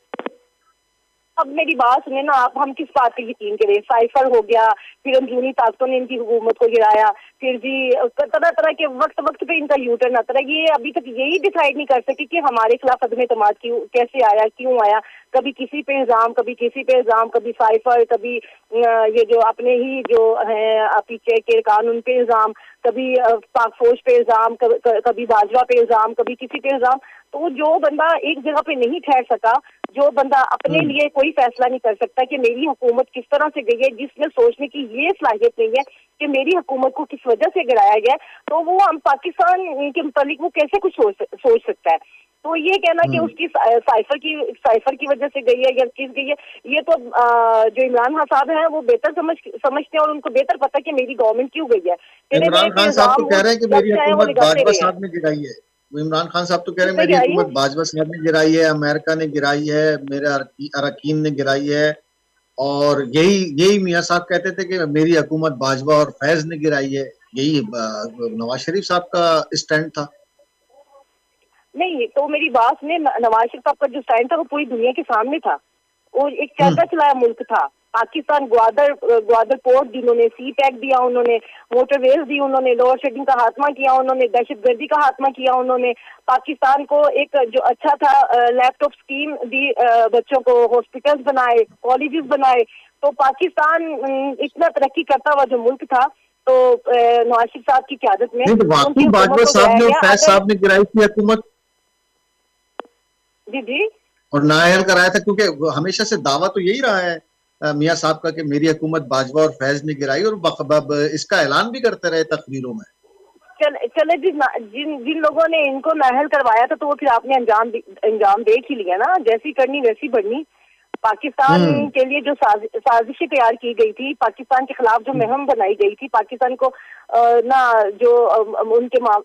अब मेरी बात सुने ना आप, हम किस बात पे यकीन करें? साइफर हो गया, फिर अंदरूनी ताकतों ने इनकी हुकूमत को गिराया, फिर जी तरह तरह के वक्त पे इनका यू टर्न आता है। ये अभी तक यही डिसाइड नहीं कर सके कि हमारे खिलाफ अदम एतमाद कैसे आया, क्यों आया। कभी किसी पे इल्जाम, कभी किसी पे इल्जाम, कभी साइफर, कभी ये जो अपने ही जो है पीछे के कानून पे इल्जाम, कभी पाक फौज पे इल्जाम, कभी बाजवा पे इल्जाम, कभी किसी पे इल्जाम। तो जो बंदा एक जगह पे नहीं ठहर सका, जो बंदा अपने लिए कोई फैसला नहीं कर सकता कि मेरी हुकूमत किस तरह से गई है, जिसमें सोचने की ये सलाहियत नहीं है कि मेरी हुकूमत को किस वजह से गिराया गया, तो वो हम पाकिस्तान के मुतालिक वो कैसे कुछ सोच सकता है। तो ये कहना कि उसकी साइफर की वजह से गई है या किस गई है, ये तो जो इमरान खान साहब हैं वो बेहतर समझते हैं और उनको बेहतर पता है कि मेरी गवर्नमेंट क्यों गई है। इमरान खान साहब तो कह रहे हैं कि मेरी हुकूमत बाजवा साहब ने गिराई है। वो इमरान खान साहब तो कह रहे हैं मेरी हुकूमत बाजवा साहब ने गिराई है, अमेरिका ने गिराई है, मेरे अरकान ने गिराई है। और यही मियाँ साहब कहते थे कि मेरी हुकूमत बाजवा और फैज ने गिराई है। यही नवाज शरीफ साहब का स्टैंड था। नहीं तो मेरी बात सुने, नवाज शरीफ साहब का जो स्टैंड था वो पूरी दुनिया के सामने था। वो एक चलता चलाया मुल्क था। पाकिस्तान ग्वादर पोर्ट दी उन्होंने, सी पैक दिया उन्होंने, मोटरवेज दी उन्होंने, लोअर शेडिंग का खात्मा किया उन्होंने, दहशतगर्दी का खात्मा किया उन्होंने। पाकिस्तान को एक जो अच्छा था लैपटॉप स्कीम दी, बच्चों को हॉस्पिटल्स बनाए, कॉलेजेस बनाए। तो पाकिस्तान इतना तरक्की करता हुआ जो मुल्क था, तो नवाज शरीफ साहब की क़यादत में बाजवा साहब ने और फैज साहब ने गिराई थी हुकूमत। जी और नाअहल कराया था, क्योंकि हमेशा से दावा तो यही रहा है मियाँ साहब का कि मेरी हुकूमत बाजवा और फैज ने गिराई, और इसका ऐलान भी करते रहे तकरीरों में। चले जिन लोगों ने इनको नाअहल करवाया था तो वो फिर आपने अंजाम देख ही लिया ना, जैसी करनी वैसी बढ़नी। पाकिस्तान के लिए जो साजिशें तैयार की गई थी, पाकिस्तान के खिलाफ जो मुहिम बनाई गई थी, पाकिस्तान को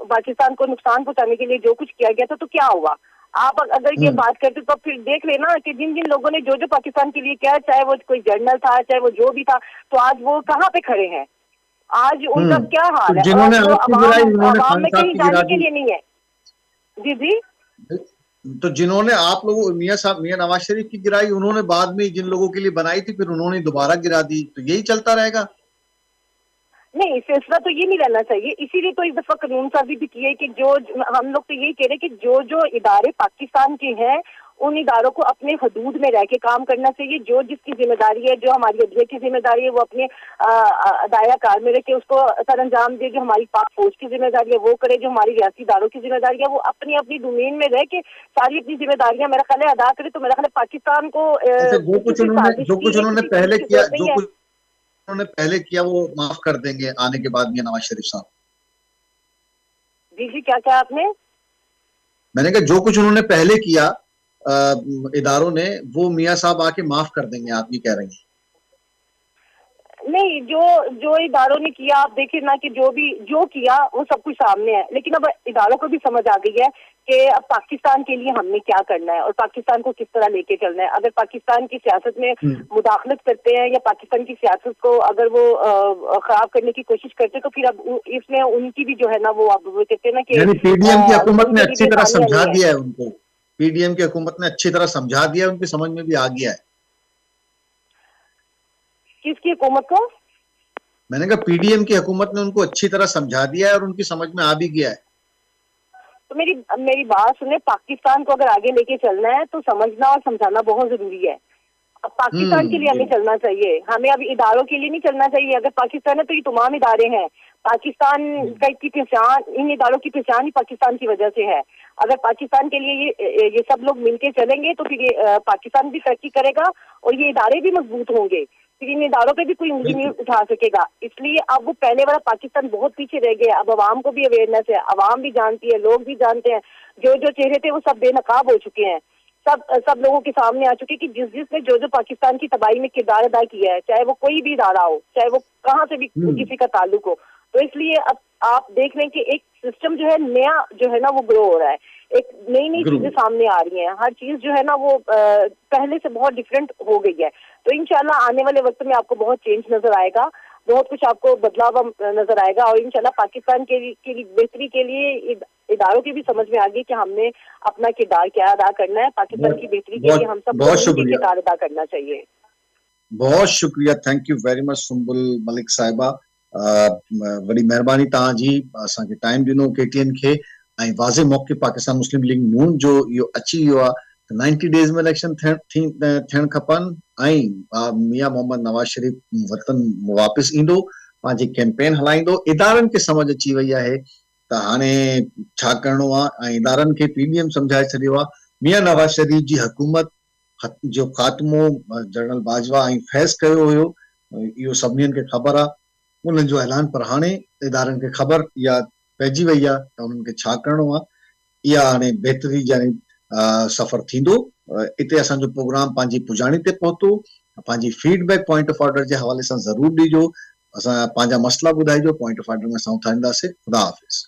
पाकिस्तान को नुकसान पहुंचाने के लिए जो कुछ किया गया था, तो क्या हुआ? आप अगर ये बात करते तो फिर देख लेना कि जिन लोगों ने जो पाकिस्तान के लिए किया, चाहे वो कोई जर्नल था, चाहे वो जो भी था, तो आज वो कहाँ पे खड़े हैं, आज उनका क्या हाल है। जिन्होंने आवाम में कहीं जाने के लिए नहीं है। जी तो जिन्होंने आप लोगों मियाँ नवाज शरीफ की गिराई, उन्होंने बाद में जिन लोगों के लिए बनाई थी फिर उन्होंने दोबारा गिरा दी, तो यही चलता रहेगा? नहीं, सिलसिला तो ये नहीं रहना चाहिए। इसीलिए तो इस दफा कानून साजी भी की है कि जो हम लोग तो यही कह रहे हैं कि जो इदारे पाकिस्तान के हैं उन इदारों को अपने हदूद में रह के काम करना चाहिए। जो जिसकी जिम्मेदारी है, जो हमारी अदलिया की जिम्मेदारी है, वो अपने दाया कार में रह के उसको सर अंजाम दे। जो हमारी पाक फौज की जिम्मेदारी है वो करे, जो हमारी रियासी इदारों की जिम्मेदारी है वो अपनी अपनी डोमेन में रह के सारी अपनी जिम्मेदारियां मेरा ख्याल है अदा करे। तो मेरा ख्याल है पाकिस्तान को जो कुछ उन्होंने पहले किया वो माफ कर देंगे आने के बाद मियां नवाज शरीफ साहब। जी क्या आपने? मैंने कहा जो कुछ उन्होंने पहले किया इदारों ने, वो मियां साहब आके माफ कर देंगे, आप ये कह रही हैं? नहीं, जो इदारों ने किया, आप देखिए ना कि जो किया वो सब कुछ सामने है, लेकिन अब इदारों को भी समझ आ गई है कि अब पाकिस्तान के लिए हमने क्या करना है और पाकिस्तान को किस तरह लेके चलना है। अगर पाकिस्तान की सियासत में मुदाखलत करते हैं या पाकिस्तान की सियासत को अगर वो खराब करने की कोशिश करते हैं, तो फिर अब इसमें उनकी भी जो है ना, वो अब वो कहते हैं ना कि पीडीएम की हुकूमत ने अच्छी तरह समझा दिया है उनको, पीडीएम की हुकूमत ने अच्छी तरह समझा दिया है, उनकी समझ में भी आ गया है। किसकी हुकूमत को? मैंने कहा पीडीएम की हुकूमत ने उनको अच्छी तरह समझा दिया है और उनकी समझ में आ भी गया है। तो मेरी बात सुने, पाकिस्तान को अगर आगे लेके चलना है तो समझना और समझाना बहुत जरूरी है। अब पाकिस्तान के लिए हमें चलना चाहिए, हमें अब इदारों के लिए नहीं चलना चाहिए। अगर पाकिस्तान है तो ये तमाम इदारे हैं, पाकिस्तान की पहचान, इन इदारों की पहचान ही पाकिस्तान की वजह से है। अगर पाकिस्तान के लिए ये सब लोग मिलके चलेंगे तो फिर ये पाकिस्तान भी तरक्की करेगा और ये इदारे भी मजबूत होंगे, फिर इन इदारों पे भी कोई उंगली नहीं उठा सकेगा। इसलिए अब वो पहले वाला पाकिस्तान बहुत पीछे रह गया। अब अवाम को भी अवेयरनेस है, अवाम भी जानती है, लोग भी जानते हैं, जो चेहरे थे वो सब बेनकाब हो चुके हैं, सब लोगों के सामने आ चुके कि जिसने जो पाकिस्तान की तबाही में किरदार अदा किया है, चाहे वो कोई भी इदारा हो, चाहे वो कहाँ से भी किसी का ताल्लुक हो। तो इसलिए अब आप देख रहे हैं कि एक सिस्टम जो है नया जो है ना वो ग्रो हो रहा है, एक नई चीजें सामने आ रही हैं, हर चीज जो है ना वो पहले से बहुत डिफरेंट हो गई है। तो इंशाल्लाह आने वाले वक्त में आपको बहुत चेंज नजर आएगा, बहुत कुछ आपको बदलाव नजर आएगा और इंशाल्लाह पाकिस्तान के लिए बेहतरी के लिए इदारों की भी समझ में आ गई कि हमने अपना किरदार क्या अदा करना है। पाकिस्तान की बेहतरी के लिए हम सब को किरदार अदा करना चाहिए। बहुत शुक्रिया, thank you very much Sumbul Malik साहिबा, वॾी महिरबानी तव्हांजी, असांखे टाइम ॾिनो KTN खे ऐं वाज़े मौक़े पाकिस्तान मुस्लिम लीग नून जो इहो अची वियो आहे त 90 डेज़ में इलेक्शन थियण खपनि ऐं मियां मोहम्मद नवाज़ शरीफ़ वतन वापसि ईंदो, पंहिंजी कैंपेन हलाईंदो। इदारनि खे समझ अची वई आहे त हाणे छा करिणो आहे ऐं इदारनि खे पीडीएम सम्झाए छॾियो आहे। मियां नवाज़ शरीफ़ जी हुकूमत जो ख़ात्मो जनरल बाजवा ऐं फैज़ कयो हुयो, इहो सभिनीनि खे ख़बर आहे, उन्हनि जो ऐलान, पर हाणे इदारनि खे ख़बर इहा पइजी वई आहे त उन्हनि खे छा करिणो आहे। इहा हाणे बहितरी जानी सफ़र थींदो। इते असांजो प्रोग्राम पंहिंजी पुजाणी ते पहुतो। पंहिंजी फीडबैक पॉइंट ऑफ ऑर्डर जे हवाले सां ज़रूरु ॾिजो, असां पंहिंजा मसला ॿुधाइजो, पॉइंट ऑफ ऑर्डर में असां उथारींदासीं। ख़ुदा हाफ़िज़।